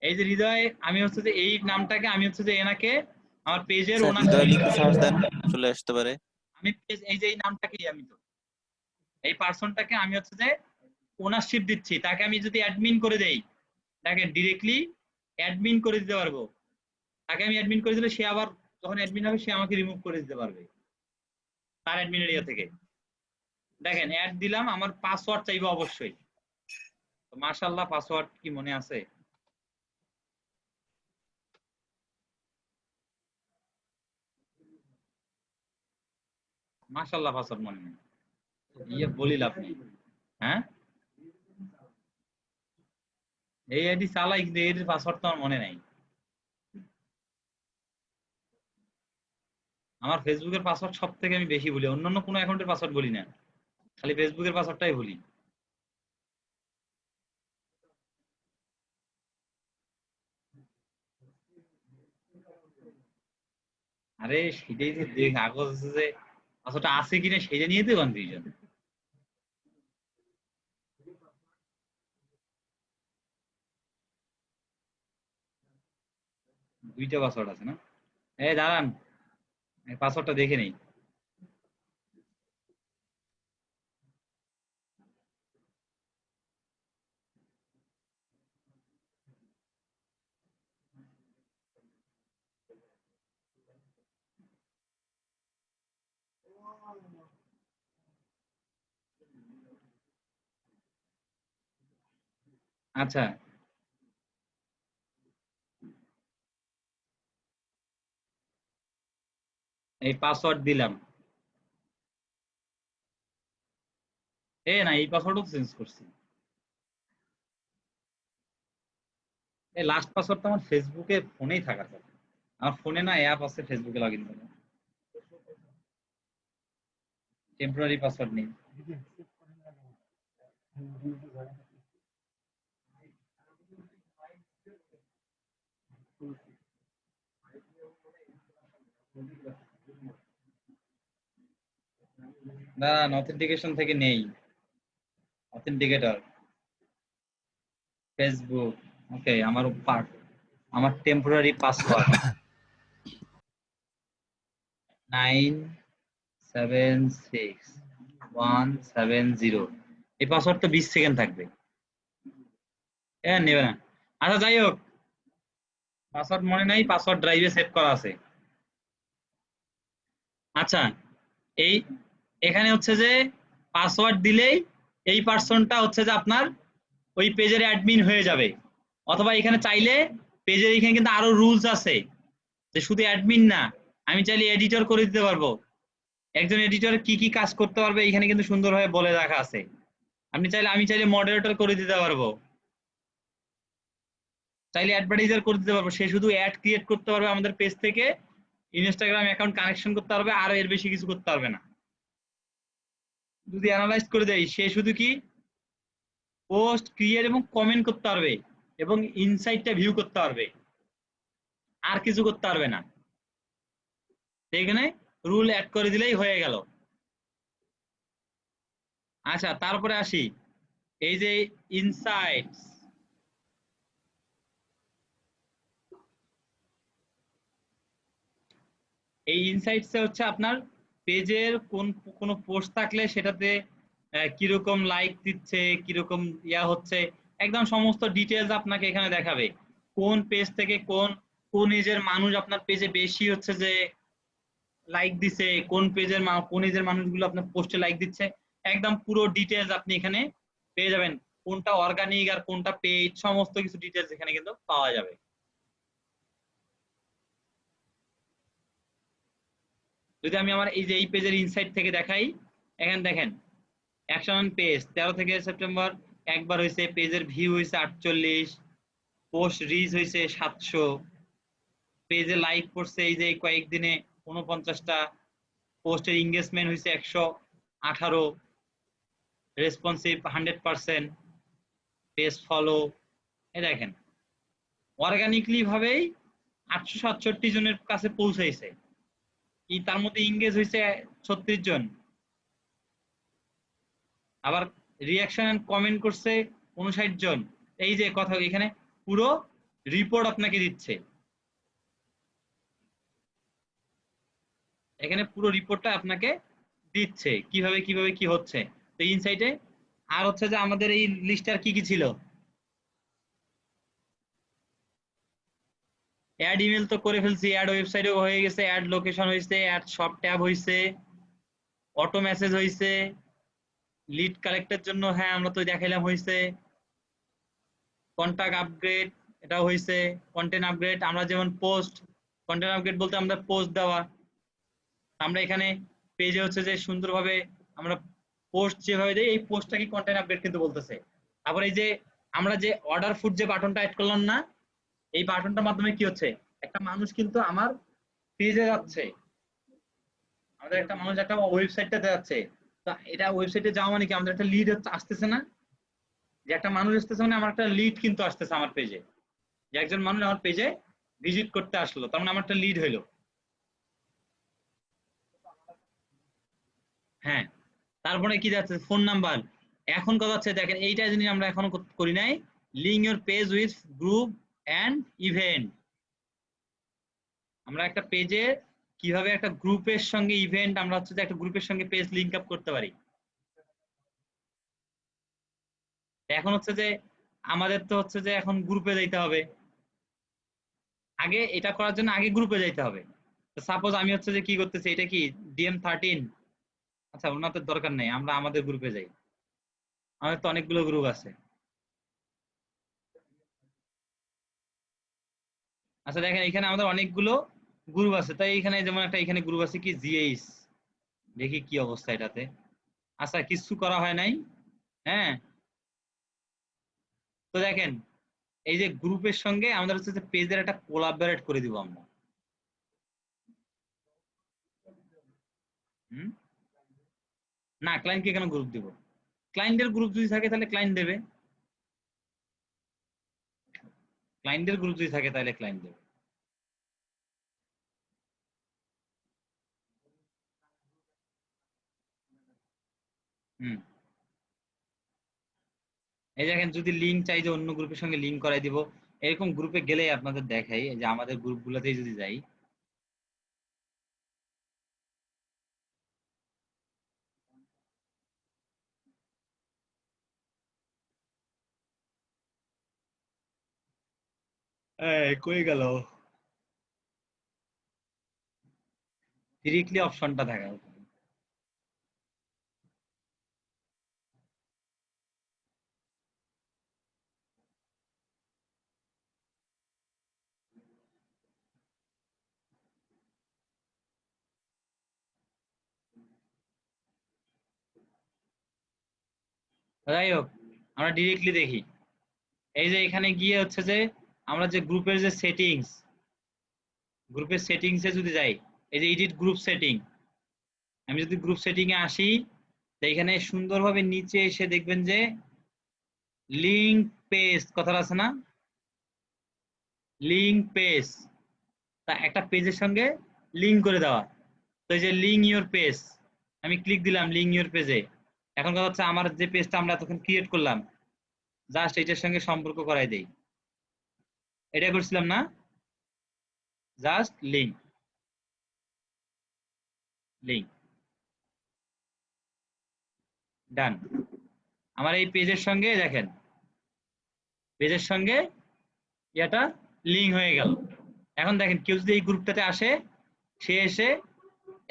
এই যে হৃদয়, আমি হচ্ছে যে এই নামটাকে আমি হচ্ছে যে এনাকে আমার পেজের স্যার ওনার, হৃদয় লিখে সার্চ দেন, চলে আসতে পারে। আমি পেজ এই যে এই নামটাকে আমি তো এই পার্সনটাকে আমি হচ্ছে যে ওনারশিপ দিচ্ছি। তাকে আমি যদি অ্যাডমিন করে দেই, দেখেন ডিরেক্টলি অ্যাডমিন করে দিতে পারবো। তাকে আমি অ্যাডমিন করে দিলে সে আবার যখন অ্যাডমিন হবে সে আমাকে রিমুভ করে দিতে পারবে তার অ্যাডমিন এরিয়া থেকে। দেখেন অ্যাড দিলাম, আমার পাসওয়ার্ড চাইবে অবশ্যই। তো মাশাআল্লাহ পাসওয়ার্ড কি মনে আছে? মাশাআল্লাহ পাসওয়ার্ড মনে নেই, ইয়ে বলিল আপনি। হ্যাঁ, এই আইডি চালাই কিন্তু এর পাসওয়ার্ড তো আমার মনে নাই। আমার ফেসবুকের পাসওয়ার্ড সব থেকে আমি বেশি ভুলি, অন্যান্য কোনো অ্যাকাউন্টের পাসওয়ার্ড বলি না, খালি ফেসবুকের পাসওয়ার্ডটাই ভুলি। আরে সেটাই তো দেখ, কাগজ আছে যে পাসওয়ার্ডটা আছে কিনা সেটা নিয়ে তো কনফিউশন। দুইটা পাসওয়ার্ড আছে না? এই দাঁড়ান, পাসওয়ার্ডটা দেখে নেই। আচ্ছা, এই পাসওয়ার্ড দিলাম। না, এই পাসওয়ার্ডও চেঞ্জ করছি। এই লাস্ট পাসওয়ার্ডটা আমার ফেসবুকে ফোনেই থাকার কথা। আমার ফোনে না অ্যাপ আছে ফেসবুকে লগ ইন করা, টেম্পোরারি পাসওয়ার্ড নেই। না, অথেন্টিকেশন থেকে নেই, অথেন্টিকেটর ফেসবুক। ওকে, আমার পার্ট, আমার টেম্পোরারি পাসওয়ার্ড 976170। এই পাসওয়ার্ড তো 20 সেকেন্ড থাকবে, নেবে না। আচ্ছা যাই হোক, পাসওয়ার্ড মনে নাই, পাসওয়ার্ড ড্রাইভে সেভ করা আছে। আচ্ছা, এই এখানে হচ্ছে যে পাসওয়ার্ড দিলেই এই পার্সনটা হচ্ছে যে আপনার ওই পেজের অ্যাডমিন হয়ে যাবে। অথবা এখানে চাইলে পেজের এখানে কিন্তু আরো রুলস আছে, যে শুধু অ্যাডমিন না, আমি চাইলে এডিটর করে দিতে পারবো। একজন এডিটর কি কি কাজ করতে পারবে এখানে কিন্তু সুন্দরভাবে বলে রাখা আছে। আপনি চাইলে, আমি চাইলে মডারেটর করে দিতে পারবো, চাইলে অ্যাডভার্টাইজার করে দিতে পারবো। সে শুধু অ্যাড ক্রিয়েট করতে পারবে আমাদের পেজ থেকে, ইনস্টাগ্রাম অ্যাকাউন্ট কানেকশন করতে পারবে, আর এর বেশি কিছু করতে পারবে না। যদি অ্যানালাইজ করে দেয়, সে শুধু কি পোস্ট ক্রিয়েট এবং কমেন্ট করতে পারবে এবং ইনসাইটটা ভিউ করতে পারবে, আর কিছু করতে পারবে না। এখানে রুল অ্যাড করে দিলেই হয়ে গেল। আচ্ছা, তারপরে আসি এই যে ইনসাইটস। এই ইনসাইটস হচ্ছে আপনার পেজের কোন পোস্ট থাকলে সেটাতে কিরকম লাইক দিচ্ছে, কিরকম ইয়া হচ্ছে, একদম সমস্ত ডিটেলস আপনাকে এখানে দেখাবে। কোন পেজ থেকে কোন এজের মানুষ আপনার পেজে বেশি হচ্ছে যে লাইক দিছে, কোন এজের মানুষগুলো আপনার পোস্টে লাইক দিচ্ছে, একদম পুরো ডিটেলস আপনি এখানে পেয়ে যাবেন। কোনটা অর্গানিক আর কোনটা পেইড, সমস্ত কিছু ডিটেলস এখানে কিন্তু পাওয়া যাবে। যদি আমি আমার এই যে এই পেজের ইনসাইড থেকে দেখাই, এখানে দেখেন অ্যাকশন পেজ 13 থেকে সেপ্টেম্বর একবার হয়েছে, পেজের ভিউ হয়েছে 48, পোস্ট রিচ হয়েছে 700, পেজে লাইক করছে এই যে কয়েকদিনে 49টা, পোস্টের এঙ্গেজমেন্ট হয়েছে 118, রেসপন্সিভ 100%, পেজ ফলো। এই দেখেন অর্গানিকলি ভাবেই 867 জনের কাছে পৌঁছাইছে, কি তার মধ্যে এঙ্গেজ হয়েছে 36 জন, আবার রিঅ্যাকশন এন্ড কমেন্ট করছে 59 জন। এই যে কথা এখানে পুরো রিপোর্ট আপনাকে দিচ্ছে, এখানে পুরো রিপোর্টটা আপনাকে দিচ্ছে কিভাবে কিভাবে কি হচ্ছে। তো ইনসাইটে আর হচ্ছে যে আমাদের এই লিস্টে আর কি কি ছিল, অ্যাড ইমেল তো করে ফেলছি, অ্যাড ওয়েবসাইটও হয়ে গেছে, অ্যাড লোকেশন হয়েছে, অ্যাড সব ট্যাব হয়েছে, অটো মেসেজ হয়েছে, লিড কালেক্টের জন্য হ্যাঁ আমরা তো দেখাইলাম হয়েছে, কন্টাক্ট আপগ্রেড এটাও হয়েছে, কন্টেন্ট আপগ্রেড আমরা যেমন পোস্ট, কন্টেন্ট আপগ্রেড বলতে আমরা পোস্ট দেওয়া, আমরা এখানে পেজে হচ্ছে যে সুন্দরভাবে আমরা পোস্ট যেভাবে দেই এই পোস্টটাকে কন্টেন্ট আপগ্রেড কিন্তু বলতেছে। তারপর এই যে আমরা যে অর্ডার ফুড যে বাটনটা অ্যাড করলাম না, এই বাটনটার মাধ্যমে কি হচ্ছে, একটা মানুষ কিন্তু আমার পেজে যাচ্ছে, আমাদের একটা মানুষ একটা ওয়েবসাইটটাতে যাচ্ছে, তো এটা ওয়েবসাইটে যাওয়া মানে কি আমাদের একটা লিড আসতেছে না, যে একটা মানুষ আসতেছে মানে আমার একটা লিড কিন্তু আসতেছে আমার পেজে, যে একজন মানুষ আমার পেজে ভিজিট করতে আসলো, তার মানে আমার একটা লিড হইলো। হ্যাঁ, তারপরে কি যাচ্ছে ফোন নাম্বার, এখন কথা হচ্ছে দেখেন এইটা জিনিস আমরা এখনো করি নাই, link your page with group and event. আমরা একটা পেজে কিভাবে একটা গ্রুপের সঙ্গে ইভেন্ট, আমরা হচ্ছে যে একটা গ্রুপের সঙ্গে পেজ লিংক আপ করতে পারি। এখন হচ্ছে যে আমাদের তো হচ্ছে যে এখন গ্রুপে যাইতে হবে, আগে এটা করার জন্য আগে গ্রুপে যাইতে হবে। সাপোজ আমি হচ্ছে যে কি করতেছি, এটা কি DM13, আচ্ছা ওনাদের দরকার নেই, আমরা আমাদের গ্রুপে যাই, আমাদের তো অনেকগুলো গ্রুপ আছে। আচ্ছা দেখেন এখানে আমাদের অনেকগুলো গ্রুপ আছে, তাই এখানে যেমন একটা এখানে গ্রুপ আছে কি GH, দেখি কি অবস্থা এটাতে। আচ্ছা কিছু করা হয় নাই, হ্যাঁ তো দেখেন এই যে গ্রুপের সঙ্গে আমাদের হচ্ছে যে পেজের একটা কোলাবরেট করে দিব আমরা। না ক্লায়েন্টকে কেন গ্রুপ দিব, ক্লায়েন্টের গ্রুপ যদি থাকে তাহলে ক্লায়েন্ট দেবে, ক্লায়েন্টের গ্রুপ যদি থাকে তাহলে ক্লায়েন্ট দেবে। এই দেখেন যদি লিঙ্ক চাই যে অন্য গ্রুপের সঙ্গে লিঙ্ক করাই দিব, এরকম গ্রুপে গেলেই আপনাদের দেখাই যে আমাদের গ্রুপগুলোতেই যদি যাই, কই গেল ডিরেক্টলি অপশনটা দেখা, যাই হোক আমরা ডিরেক্টলি দেখি। এই যে এখানে গিয়ে হচ্ছে যে আমরা যে গ্রুপের যে সেটিংস, গ্রুপের সেটিংসে যদি যাই, এই যে এডিট গ্রুপ সেটিং, আমি যদি গ্রুপ সেটিং এ আসি, তো এখানে সুন্দরভাবে নিচে এসে দেখবেন যে লিঙ্ক পেজ কথাটা আছে না, লিঙ্ক পেজ, তা একটা পেজের সঙ্গে লিঙ্ক করে দেওয়া। তো এই যে লিঙ্ক ইউর পেজ, আমি ক্লিক দিলাম লিঙ্ক ইউর পেজে, এখন কথা হচ্ছে আমার যে পেজটা আমরা তখন ক্রিয়েট করলাম জাস্ট এটার সঙ্গে সম্পর্ক করাই দেই, এটা করছিলাম না, জাস্ট লিঙ্ক লিঙ্ক ডান। আমার এই পেজের সঙ্গে দেখেন পেজের সঙ্গে এটা লিঙ্ক হয়ে গেল। এখন দেখেন কেউ যদি এই গ্রুপটাতে আসে, সে এসে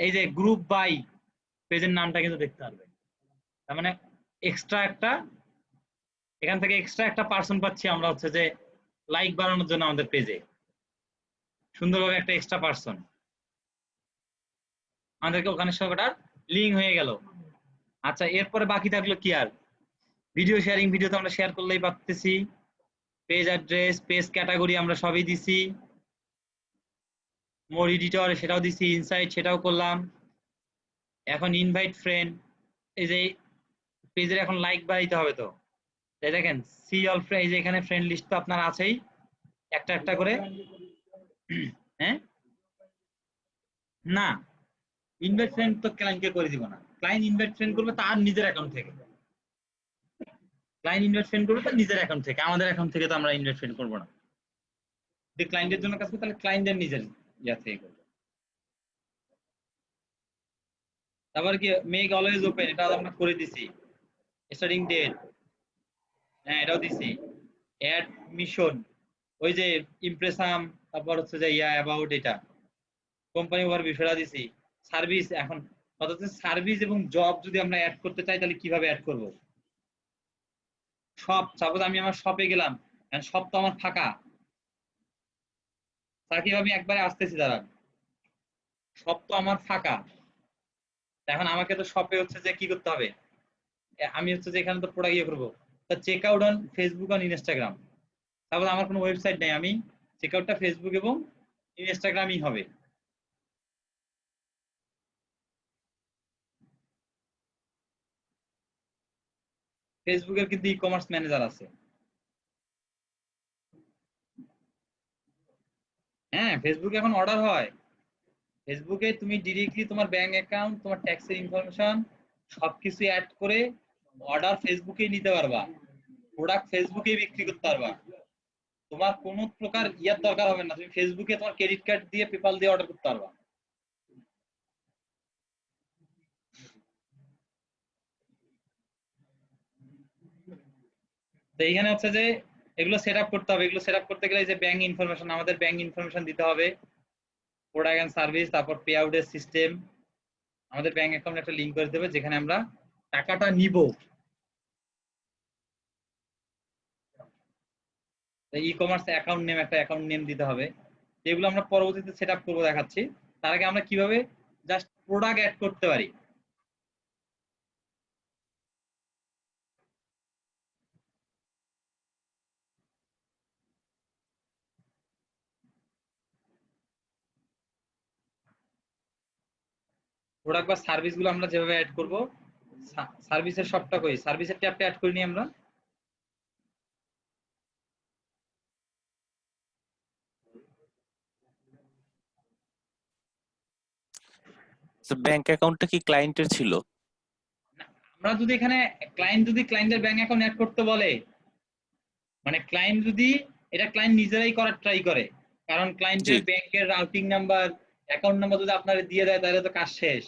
এই যে গ্রুপ বাই পেজের নামটা কিন্তু দেখতে পারবে, তার মানে এক্সট্রা একটা এখান থেকে এক্সট্রা একটা পার্সন পাচ্ছি আমরা হচ্ছে যে লাইক বাড়ানোর জন্য আমাদের পেজে সুন্দরভাবে একটা এক্সট্রা পার্সন। আমাদেরকে ওখানে সবটার লিঙ্ক হয়ে গেল। আচ্ছা, এরপরে বাকি থাকলো কি আর? ভিডিও শেয়ারিং, ভিডিও তো আমরা শেয়ার করলেই পারতেছি। পেজ অ্যাড্রেস, পেজ ক্যাটাগরি আমরা সবই দিছি। মোর এডিটর সেটাও দিছি, ইনসাইট সেটাও করলাম। এখন ইনভাইট ফ্রেন্ড, এই যে পেজের এখন লাইক বাড়াইতে হবে তো, তাই দেখেন সি অল ফ্রেন্ড, এই যে এখানে ফ্রেন্ড লিস্ট তো আপনার আছেই একটা একটা করে। হ্যাঁ না, ইনভাইট ফ্রেন্ড তো ক্লায়েন্টকে করে দিব না, ক্লায়েন্ট ইনভাইট ফ্রেন্ড করবে তার নিজের অ্যাকাউন্ট থেকে। ক্লায়েন্ট ইনভাইট ফ্রেন্ড করবে তার নিজের অ্যাকাউন্ট থেকে, আমাদের অ্যাকাউন্ট থেকে তো আমরা ইনভাইট ফ্রেন্ড করবো না। যদি ক্লায়েন্টের জন্য কাজ করি তাহলে ক্লায়েন্টের নিজের ইয়া থেকে করবো। তারপর কি মেক অলওয়েজ ওপেন, এটা আমরা করে দিছি। স্টার্টিং ডেট, হ্যাঁ এটাও দিছি। অ্যাড মিশন, ওই যে ইমপ্রেসাম, তারপর হচ্ছে যে ইয়া অ্যাবাউট, এটা কোম্পানি ওভারভিউ সেটা দিছি। সার্ভিস, এখন কথা হচ্ছে সার্ভিস এবং জব যদি আমরা অ্যাড করতে চাই তাহলে কিভাবে অ্যাড করব? শপ, সাপোজ আমি আমার শপে গেলাম, শপ তো আমার ফাঁকা, সাকিব আমি একবারে আসতেছি, দাঁড়ান, শপ তো আমার ফাঁকা। এখন আমাকে তো শপে হচ্ছে যে কি করতে হবে, আমি হচ্ছে যে এখানে তো প্রোডাক্ট ইয়ে করবো, তা check out on Facebook on Instagram. তারপর আমার কোনো ওয়েবসাইট নেই, আমি চেক আউটটা ফেসবুক এবং ইনস্টাগ্রামই হবে। ফেসবুকের কিন্তু ই কমার্স ম্যানেজার আছে। হ্যাঁ, ফেসবুকে এখন অর্ডার হয়। ফেসবুকে তুমি ডিরেক্টলি তোমার ব্যাংক অ্যাকাউন্ট, তোমার ট্যাক্সের ইনফরমেশন সবকিছু অ্যাড করে অর্ডার ফেসবুকেই নিতে পারবা, প্রোডাক্ট ফেসবুকেই বিক্রি করতে পারবা। তোমার কোনো প্রকার ইয়ার দরকার হবে না, তুমি ফেসবুকে তোমার ক্রেডিট কার্ড দিয়ে, পেপাল দিয়ে অর্ডার করতে পারবা। তো এইখানে হচ্ছে যে এগুলো সেট আপ করতে হবে। এগুলো সেট আপ করতে গেলে যে ব্যাংক ইনফরমেশন, আমাদের ব্যাংক ইনফরমেশন দিতে হবে, প্রোডাক্ট এন্ড সার্ভিস, তারপর পে আউটের সিস্টেম, আমাদের ব্যাংক অ্যাকাউন্টে একটা লিংক করে দেবে যেখানে আমরা টাকাটা নিব। ই কমার্স অ্যাকাউন্ট নেম, একটা অ্যাকাউন্ট নেম দিতে হবে। এগুলো আমরা পরবর্তীতে সেট আপ করবো, দেখাচ্ছি। তার আগে আমরা কিভাবে জাস্ট প্রোডাক্ট অ্যাড করতে পারি। প্রোডাক্ট বা সার্ভিস গুলো আমরা যেভাবে অ্যাড করব, সার্ভিসের সবটা কই, সার্ভিসের ট্যাবটা অ্যাড করিনি আমরা। ব্যাংক অ্যাকাউন্টটা কি ক্লায়েন্টের ছিল? আমরা যদি এখানে যদি ক্লায়েন্টের ব্যাংক অ্যাকাউন্ট অ্যাড করতে বলে, মানে ক্লায়েন্ট যদি এটা ক্লায়েন্ট নিজেরাই করার ট্রাই করে, কারণ ক্লায়েন্টের ব্যাংকের রাউটিং নাম্বার, অ্যাকাউন্ট নাম্বার যদি আপনারা দিয়ে দেয় তাহলে তো কাজ শেষ।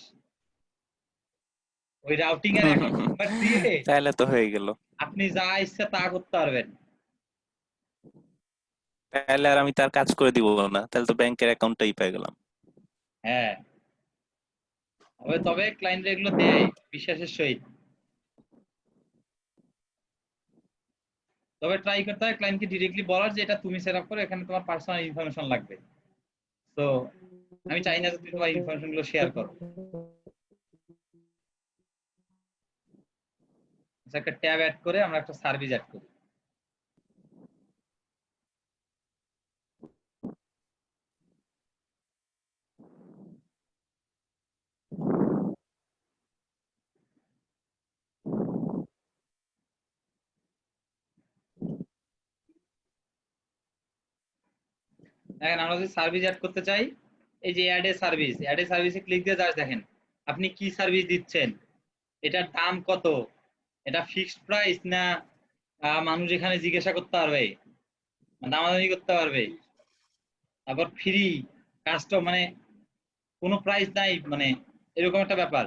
ওই রাউটিং এর অ্যাকাউন্ট নাম্বার দিয়ে তাহলে তো হয়ে গেল, আপনি যা ইচ্ছা তা করতে পারবেন। তাহলে আর আমি তার কাজ করে দিব না, তাহলে তো ব্যাংকের অ্যাকাউন্টটাই পেয়ে গেলাম। হ্যাঁ, তবে ক্লায়েন্ট এগুলো দেয় বিশ্বাসের সহিত, তবে ট্রাই করতে হয় ক্লায়েন্টকে ডিরেক্টলি বলার যে এটা তুমি সেট আপ করো, এখানে তোমার পার্সোনাল ইনফরমেশন লাগবে। তো আমি চাই না যে তুমি তোমার ইনফরমেশন গুলো শেয়ার করো। একটা ট্যাব অ্যাড করে আমরা একটা সার্ভিস অ্যাড করি। দেখেন আমরা যদি সার্ভিস অ্যাড করতে চাই, এই যে add a service, add a সার্ভিসে ক্লিক দিয়ে জাস্ট দেখেন আপনি কি সার্ভিস দিচ্ছেন, এটার দাম কত, এটা ফিক্সড প্রাইস না মানুষ এখানে জিজ্ঞাসা করতে পারবে, দামাদামি করতে পারবে, তারপর ফ্রি কাস্টম, মানে কোনো প্রাইস নাই, মানে এরকম একটা ব্যাপার।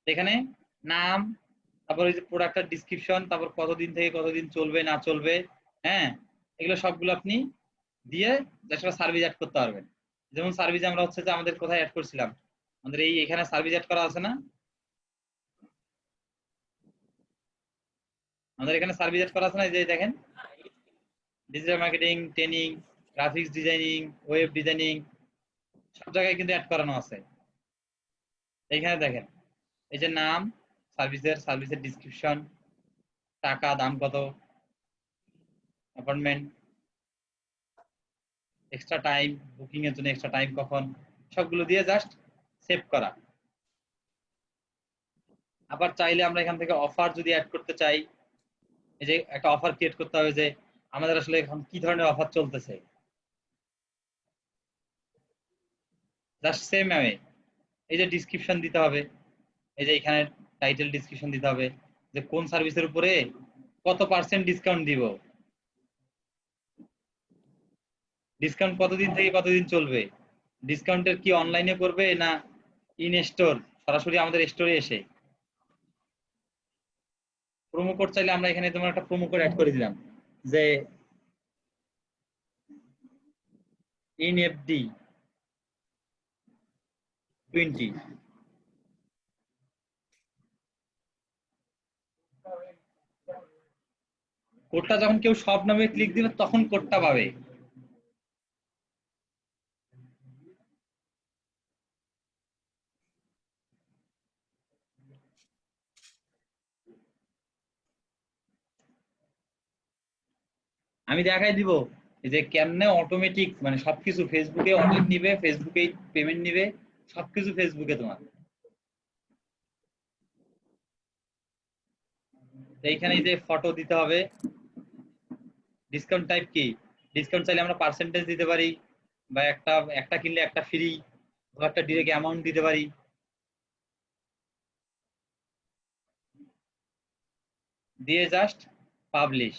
এখানে নাম, তারপর ওই যে প্রোডাক্টের ডিসক্রিপশন, তারপর কতদিন থেকে কতদিন চলবে না চলবে, হ্যাঁ এগুলো সবগুলো আপনি দিয়ে জাস্ট সার্ভিস অ্যাড করতে পারবেন। যেমন সার্ভিস আমরা হচ্ছে যে আমাদের কোথায় অ্যাড করছিলাম, আমাদের এই এখানে সার্ভিস অ্যাড করা আছে না, আমাদের এখানে সার্ভিস অ্যাড করা আছে না, এই যে দেখেন digital marketing, training, graphics designing, web designing, সব জায়গায় কিন্তু অ্যাড করানো আছে। এখানে দেখেন এই যে নাম, সার্ভিসের ডেসক্রিপশন, টাকা, দাম কত, অ্যাপয়েন্টমেন্ট, এক্সট্রা টাইম, বুকিং এর জন্য এক্সট্রা টাইম কখন, সবগুলো দিয়ে জাস্ট সেভ করা। আবার চাইলে আমরা এখান থেকে অফার যদি অ্যাড করতে চাই, এই যে একটা অফার ক্রিয়েট করতে হবে যে আমাদের আসলে এখন কি ধরনের অফার চলতেছে, জাস্ট সেম ওয়ে এই যে ডিসক্রিপশন দিতে হবে, এই যে এখানে টাইটেল ডিসক্রিপশন দিতে হবে যে কোন সার্ভিসের উপরে কত % ডিসকাউন্ট দিব, ডিসকাউন্ট কতদিন থেকে কতদিন চলবে, ডিসকাউন্টের কি অনলাইনে করবে না ইন স্টোর সরাসরি আমাদের স্টোরে এসে। প্রোমো কোড চাইলে আমরা এখানে তোমার একটা প্রোমো কোড অ্যাড করে দিলাম যে INFD 20। কোডটা যখন কেউ সব নামে ক্লিক দিবে তখন কোডটা পাবে। আমি দেখাই দিব যে কেমনে অটোমেটিক মানে সবকিছু ফেসবুকে অনলাইন নিবে, ফেসবুকে পেমেন্ট নিবে, সবকিছু ফেসবুকে তোমার। এইখানে যে ফটো দিতে হবে, ডিসকাউন্ট টাইপ কি, ডিসকাউন্ট চাইলে আমরা পার্সেন্টেজ দিতে পারি বা একটা কিনলে একটা ফ্রি, একটা ডিরেক্ট অ্যামাউন্ট দিতে পারি। দিয়ে জাস্ট পাবলিশ।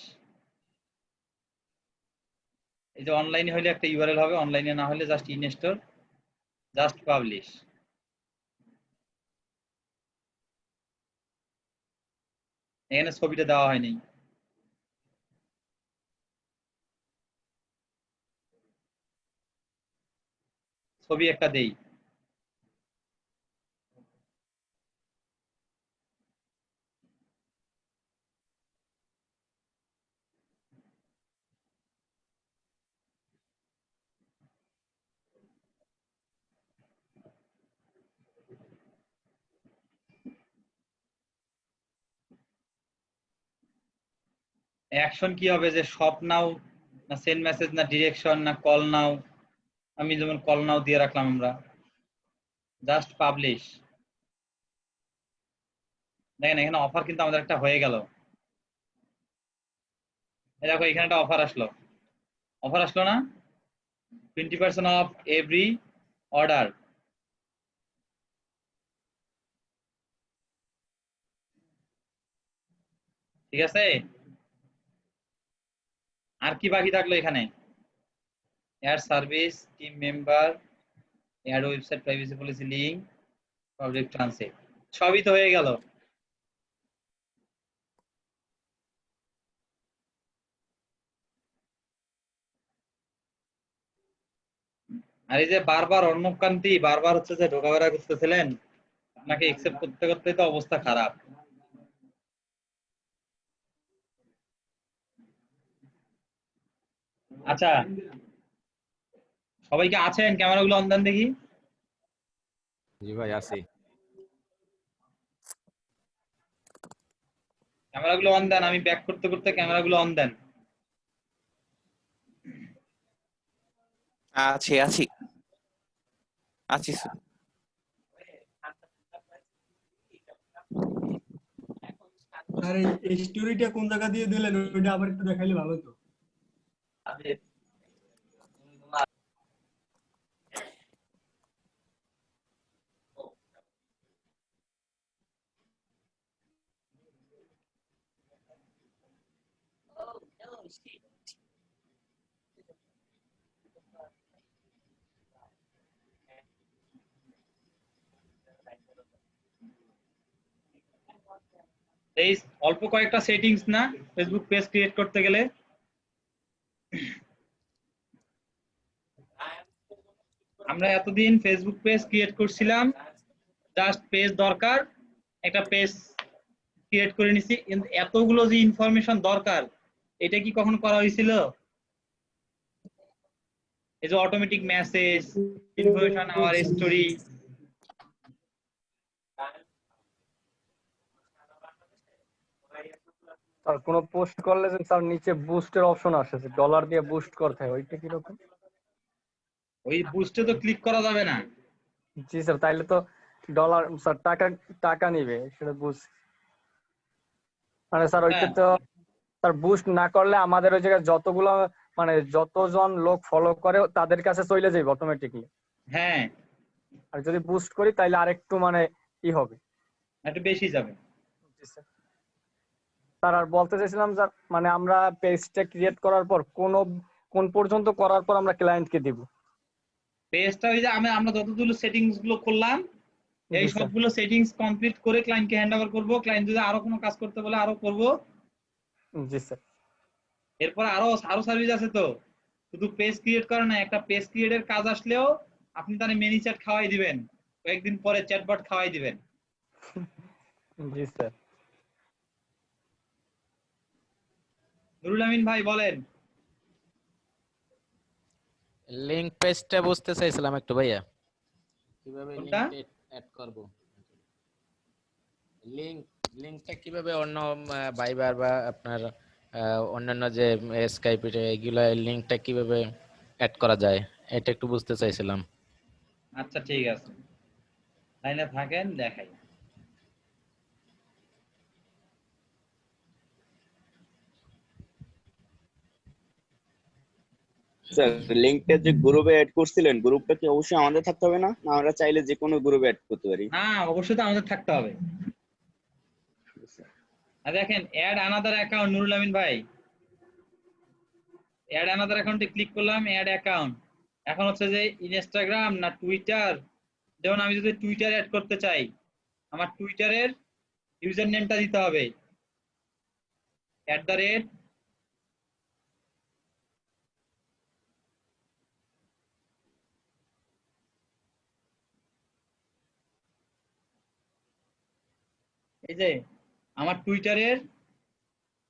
এই যে অনলাইনে হলে একটা ইউআরএল হবে, অনলাইনে না হলে just in store, just publish. এখানে ছবিটা দেওয়া হয়নি। ছবি একটা দেই। অ্যাকশন কি হবে যে শপ নাও না সেন্ড মেসেজ না ডিরেকশন না কল নাও, আমি যেমন কল নাও দিয়ে রাখলাম আমরা, জাস্ট পাবলিশ। দেখেন এখানে অফার কিন্তু আমাদের একটা হয়ে গেল। দেখো এখানে একটা অফার আসলো, অফার আসলো না, 20% অফ এভরি অর্ডার। ঠিক আছে, আর কি বাকি থাকলো এখানে, add service, team member, add website privacy policy link, public transit, সবই তো হয়ে গেল। আর এই যে বারবার অর্ণব কান্তি বারবার হচ্ছে যে ঢোকা বেড়া করতেছিলেন, আপনাকে একসেপ্ট করতে করতে তো অবস্থা খারাপ। আচ্ছা সবাইকে আছেন, ক্যামেরাগুলো অন দেন দেখি। জি ভাই আছি। ক্যামেরাগুলো অন দেন, আমি ব্যাক করতে করতে ক্যামেরাগুলো অন দেন। আছি আছি আছি স্যার। আর এই স্টোরিটা কোন জায়গা দিয়ে দিলেন ওইটা আবার একটু দেখাইলে ভালো হতো। এই অল্প কয়েকটা সেটিংস না ফেসবুক পেজ ক্রিয়েট করতে গেলে। আমরা এতদিন ফেসবুক পেজ ক্রিয়েট করছিলাম, জাস্ট পেজ দরকার, একটা পেজ ক্রিয়েট করে নিছি, কিন্তু এতগুলো যে ইনফরমেশন দরকার এটা কি কখনো করা হয়েছিল? এই যে automatic message, information, our story, আর কোনো পোস্ট করলে যে স্যার নিচে বুস্টের অপশন আসে, ডলার দিয়ে বুস্ট করতে হয়, ওইটা কিরকম? ওই বুস্টে তো ক্লিক করা যাবে না। জি স্যার, তাইলে তো ডলার স্যার টাকা টাকা নিবে সেটা বুঝ, মানে স্যার ওইটা হ্যাঁ তো স্যার বুস্ট না করলে আমাদের ওই জায়গায় যতগুলো মানে যতজন লোক ফলো করে তাদের কাছে চলে যাবে অটোমেটিকলি। হ্যাঁ, আর যদি বুস্ট করি তাইলে আরেকটু মানে ই হবে। একটু বেশি যাবে। জি স্যার। স্যার আর বলতে চাইছিলাম স্যার, মানে আমরা পেজটা ক্রিয়েট করার পর কোন পর্যন্ত করার পর আমরা ক্লায়েন্টকে দিব? পেজটা ওই যে আমরা যতগুলো সেটিংস গুলো করলাম, এই জি স্যার। সবগুলো সেটিংস কমপ্লিট করে ক্লায়েন্টকে হ্যান্ড ওভার করবো। ক্লায়েন্ট যদি আরো কোনো কাজ করতে বলে আরো করব। জি স্যার। এরপর আরো সার্ভিস আছে তো, শুধু পেজ ক্রিয়েট করে না, একটা পেজ ক্রিয়েটের কাজ আসলেও আপনি তাহলে মিনি চ্যাট খাওয়াই দিবেন, কয়েকদিন পরে চ্যাটবট খাওয়াই দিবেন। জি স্যার। নুরুল আমিন ভাই বলেন। লিংক পেজটা বুঝতে চাইছিলাম একটু ভাইয়া, কিভাবে কোনটা? লিংক অ্যাড করব? লিংক লিংকটা কিভাবে অন্য ভাইবার বা আপনার অন্যান্য যে স্কাইপ এগুলা লিংকটা কিভাবে অ্যাড করা যায় এটা একটু বুঝতে চাইছিলাম। আচ্ছা ঠিক আছে, লাইনে থাকেন দেখাই। স্যার লিংকটা যে গ্রুপে অ্যাড করছিলেন, গ্রুপটা কি অবশ্যই আমাদের থাকতে হবে না, না আমরা চাইলে যে কোনো গ্রুপে অ্যাড করতে পারি? না, অবশ্যই তো আমাদের থাকতে হবে। আর দেখেন add another account, Nurul Amin ভাই অ্যাড আনাদার অ্যাকাউন্টে ক্লিক করলাম, অ্যাড অ্যাকাউন্ট। এখন হচ্ছে যে ইনস্টাগ্রাম না টুইটার, যেমন আমি যদি টুইটার অ্যাড করতে চাই, আমার টুইটারের ইউজার নেমটা দিতে হবে @ এই যে আমার টুইটারের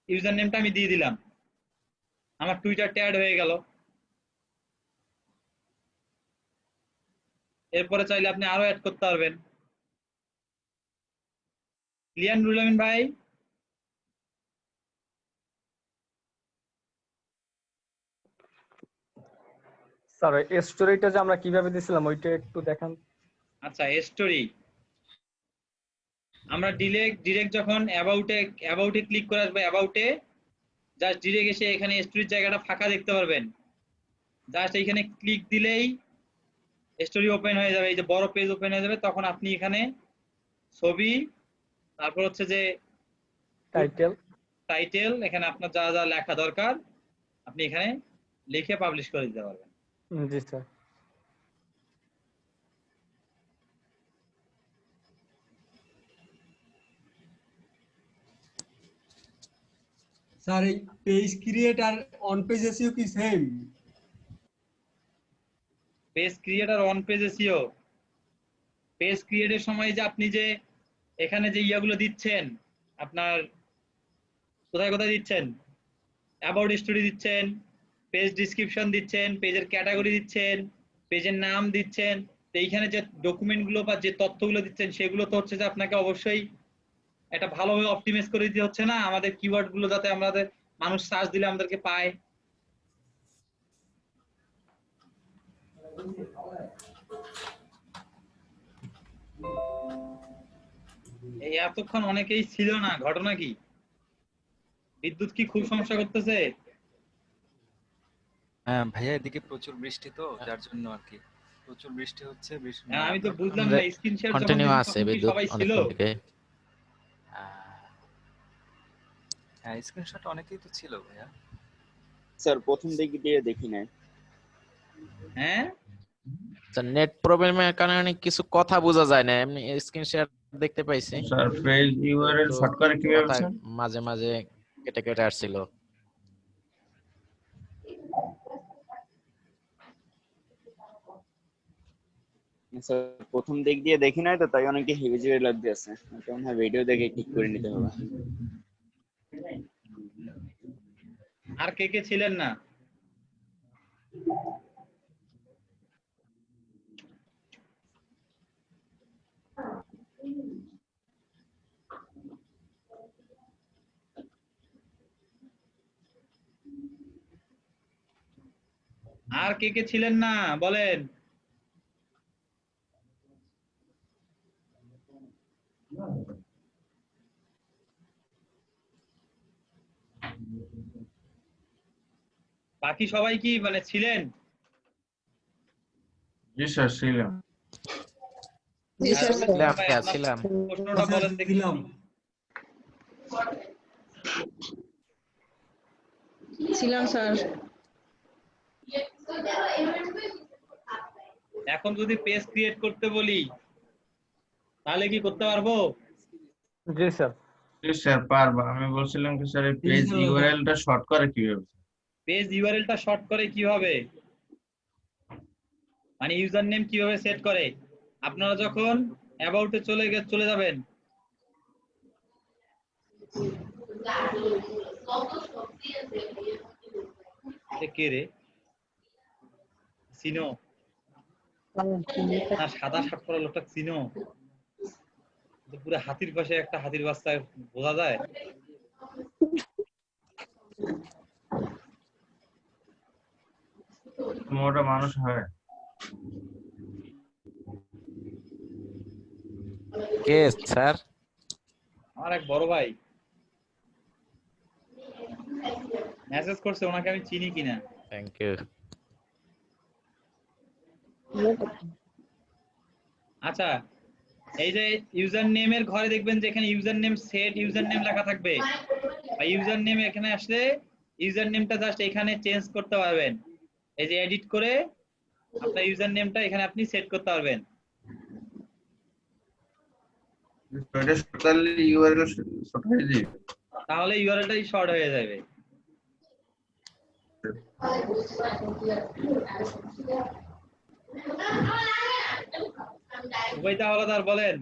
ইউজার নেমটা আমি দিয়ে দিলাম, আমার টুইটারটা অ্যাড হয়ে গেল। এরপরে চাইলে আপনি আরো অ্যাড করতে পারবেন। ক্লিয়ার নুরুল আমিন ভাই? স্যার এই স্টোরিটা যে আমরা কিভাবে দিছিলাম ওইটা একটু দেখান। আচ্ছা, স্টোরি আমরা ডিরেক্ট যখন অ্যাবাউটে ক্লিক করে আসবে, অ্যাবাউটে জাস্ট ডিরেক্ট এসে এখানে স্টোরির জায়গাটা ফাঁকা দেখতে পারবেন, জাস্ট এইখানে ক্লিক দিলেই স্টোরি ওপেন হয়ে যাবে, এই যে বড় পেজ ওপেন হয়ে যাবে। তখন আপনি এখানে ছবি, তারপর হচ্ছে যে টাইটেল, এখানে আপনার যা যা লেখা দরকার আপনি এখানে লিখে পাবলিশ করে দিতে পারবেন। জি স্যার। স্যার এই পেজ ক্রিয়েট আর অন পেজ এসইও কি সেম? পেজ ক্রিয়েট আর অন পেজ এসইও, পেজ ক্রিয়েটের সময় যে আপনি যে এখানে যে ইয়াগুলো দিচ্ছেন, আপনার কোথায় কোথায় দিচ্ছেন, অ্যাবাউট স্টোরি দিচ্ছেন, পেজ ডিসক্রিপশন দিচ্ছেন, পেজের ক্যাটাগরি দিচ্ছেন, পেজের নাম দিচ্ছেন, তো এইখানে যে ডকুমেন্টগুলো বা যে তথ্যগুলো দিচ্ছেন সেগুলো তো হচ্ছে যে আপনাকে অবশ্যই এটা ভালোভাবে অপটিমাইজ করে দিতে হচ্ছে না, আমাদের কিওয়ার্ড গুলো যাতে আমাদের মানুষ সার্চ দিলে আমাদেরকে পায়। এই এতক্ষণ অনেকেই ছিল না, ঘটনা কি? বিদ্যুৎ কি খুব সমস্যা করতেছে? হ্যাঁ ভাইয়া, এদিকে প্রচুর বৃষ্টি তো, যার জন্য আর কি প্রচুর বৃষ্টি হচ্ছে। হ্যাঁ, আমি তো বুঝলাম না, স্ক্রিন শেয়ার যখন কন্টিনিউ দিচ্ছি আছে তখন কি বিদ্যুৎ সবাই ছিল? অনেকক্ষণ থেকে। হ্যাঁ, স্ক্রিনশট অনেকেই তো ছিল ভাইয়া। স্যার প্রথম দিক দিয়ে দেখি নাই। হ্যাঁ স্যার নেট প্রবলেমের কারণে কিছু কথা বোঝা যায় না, এমনি স্ক্রিন শেয়ার দেখতে পাইছি। স্যার পেজ ইউআরএল শর্ট করে কিভাবে কথা স্যার? মাঝে মাঝে কেটে কেটে আসছিল। স্যার প্রথম দিক দিয়ে দেখি নাই তো, তাই অনেকে হেভিজুয়ে লাগতেছে, কেমন হয় ভিডিও দেখে ঠিক করে নিতে হবে। আর কে কে ছিলেন না? আর কে কে ছিলেন না বলেন? বাকি সবাই কি মানে ছিলেন? জি স্যার ছিলাম। জি স্যার ছিলাম স্যার, ছিলাম। প্রশ্নটা বলেন দেখি। ছিলাম স্যার। এখন যদি পেজ ক্রিয়েট করতে বলি তাহলে কি করতে পারবো? জি স্যার। জি স্যার পারবো। আমি বলছিলাম কি স্যার এই পেজ ইউআরএলটা শর্ট করে কিভাবে? পেজ ইউআরএলটা শর্ট করে কিভাবে, মানে ইউজার নেম কিভাবে সেট করে? আপনারা যখন অ্যাবাউটে চলে যাবেন, কে রে চিনো না? সাদা শার্ট পরা লোকটা চিনো? পুরো হাতির পাশে একটা হাতির বাচ্চা বোঝা যায়। মোটা মানুষ হয়। কে স্যার? আমার এক বড় ভাই মেসেজ করছে, ওনাকে আমি চিনি কিনা। Thank you. আচ্ছা, এই যে ইউজার নেমের ঘরে দেখবেন যে এখানে user name set user name লেখা থাকবে, বা ইউজার নেম এখানে আসলে ইউজার নেমটা জাস্ট এখানে চেঞ্জ করতে পারবেন। এই যে এডিট করে আপনার ইউজার নেমটা এখানে আপনি সেট করতে পারবেন। এটা তাহলে ইউআরএল শর্ট হয়ে যাবে। তাহলে ইউআরএলটাই শর্ট হয়ে যাবে। উপায়টা আলাদা বলেন।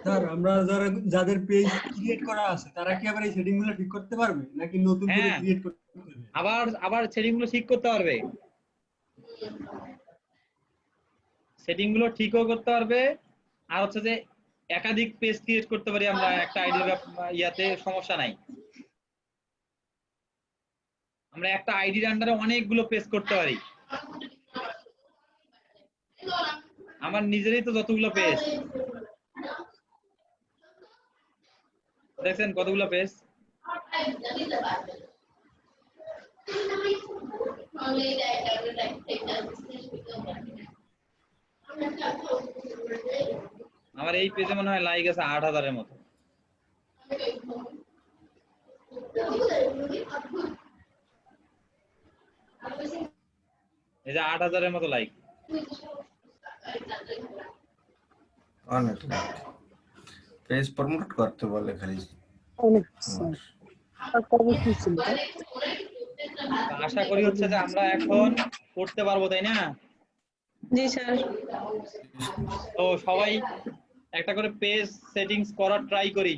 স্যার আমরা যাদের পেজ ক্রিয়েট করা আছে তারা কি আবার এই সেটিং গুলো ঠিক করতে পারবে নাকি নতুন করে হ্যাঁ, ক্রিয়েট করতে হবে? আবার সেটিং গুলো ঠিক করতে পারবে। সেটিং গুলো ঠিকও করতে পারবে, আর হচ্ছে যে একাধিক পেজ ক্রিয়েট করতে পারি আমরা একটা আইডির ইয়াতে, সমস্যা নাই। আমরা একটা আইডির আন্ডারে অনেকগুলো পেজ করতে পারি। আমার নিজেরই তো যতগুলো পেজ, দেখছেন কতগুলো পেজ। আমার এই পেজে মনে হয় লাইক আছে ৮,০০০-এর মতো। এই যে ৮,০০০-এর মতো লাইক। অনেক পেজ প্রমোট করতে বলে খালি। আশা করি হচ্ছে যে আমরা এখন করতে পারবো, তাই না? জি স্যার। তো সবাই একটা করে পেজ সেটিংস করার ট্রাই করি,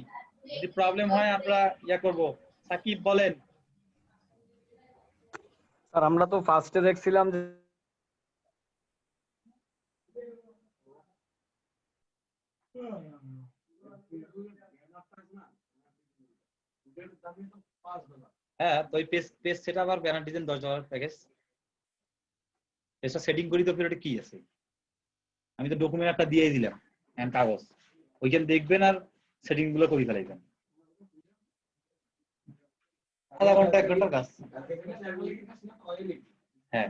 যদি প্রবলেম হয় আমরা ইয়া করব। সাকিব বলেন। স্যার আমরা তো ফার্স্টে দেখছিলাম যে হ্যাঁ, তো ওই পেজ সেটআপ আর ব্যানার ডিজাইন $10 প্যাকেজ। পেজটা সেটিং করি তো ফিরে কি আছে, আমি তো ডকুমেন্ট একটা দিয়ে দিলাম এন্ড কাগজ, ওইখানে দেখবেন আর সেটিং গুলো করে ফেলাইবেন। আধা ঘন্টা 1 ঘন্টার কাজ। হ্যাঁ।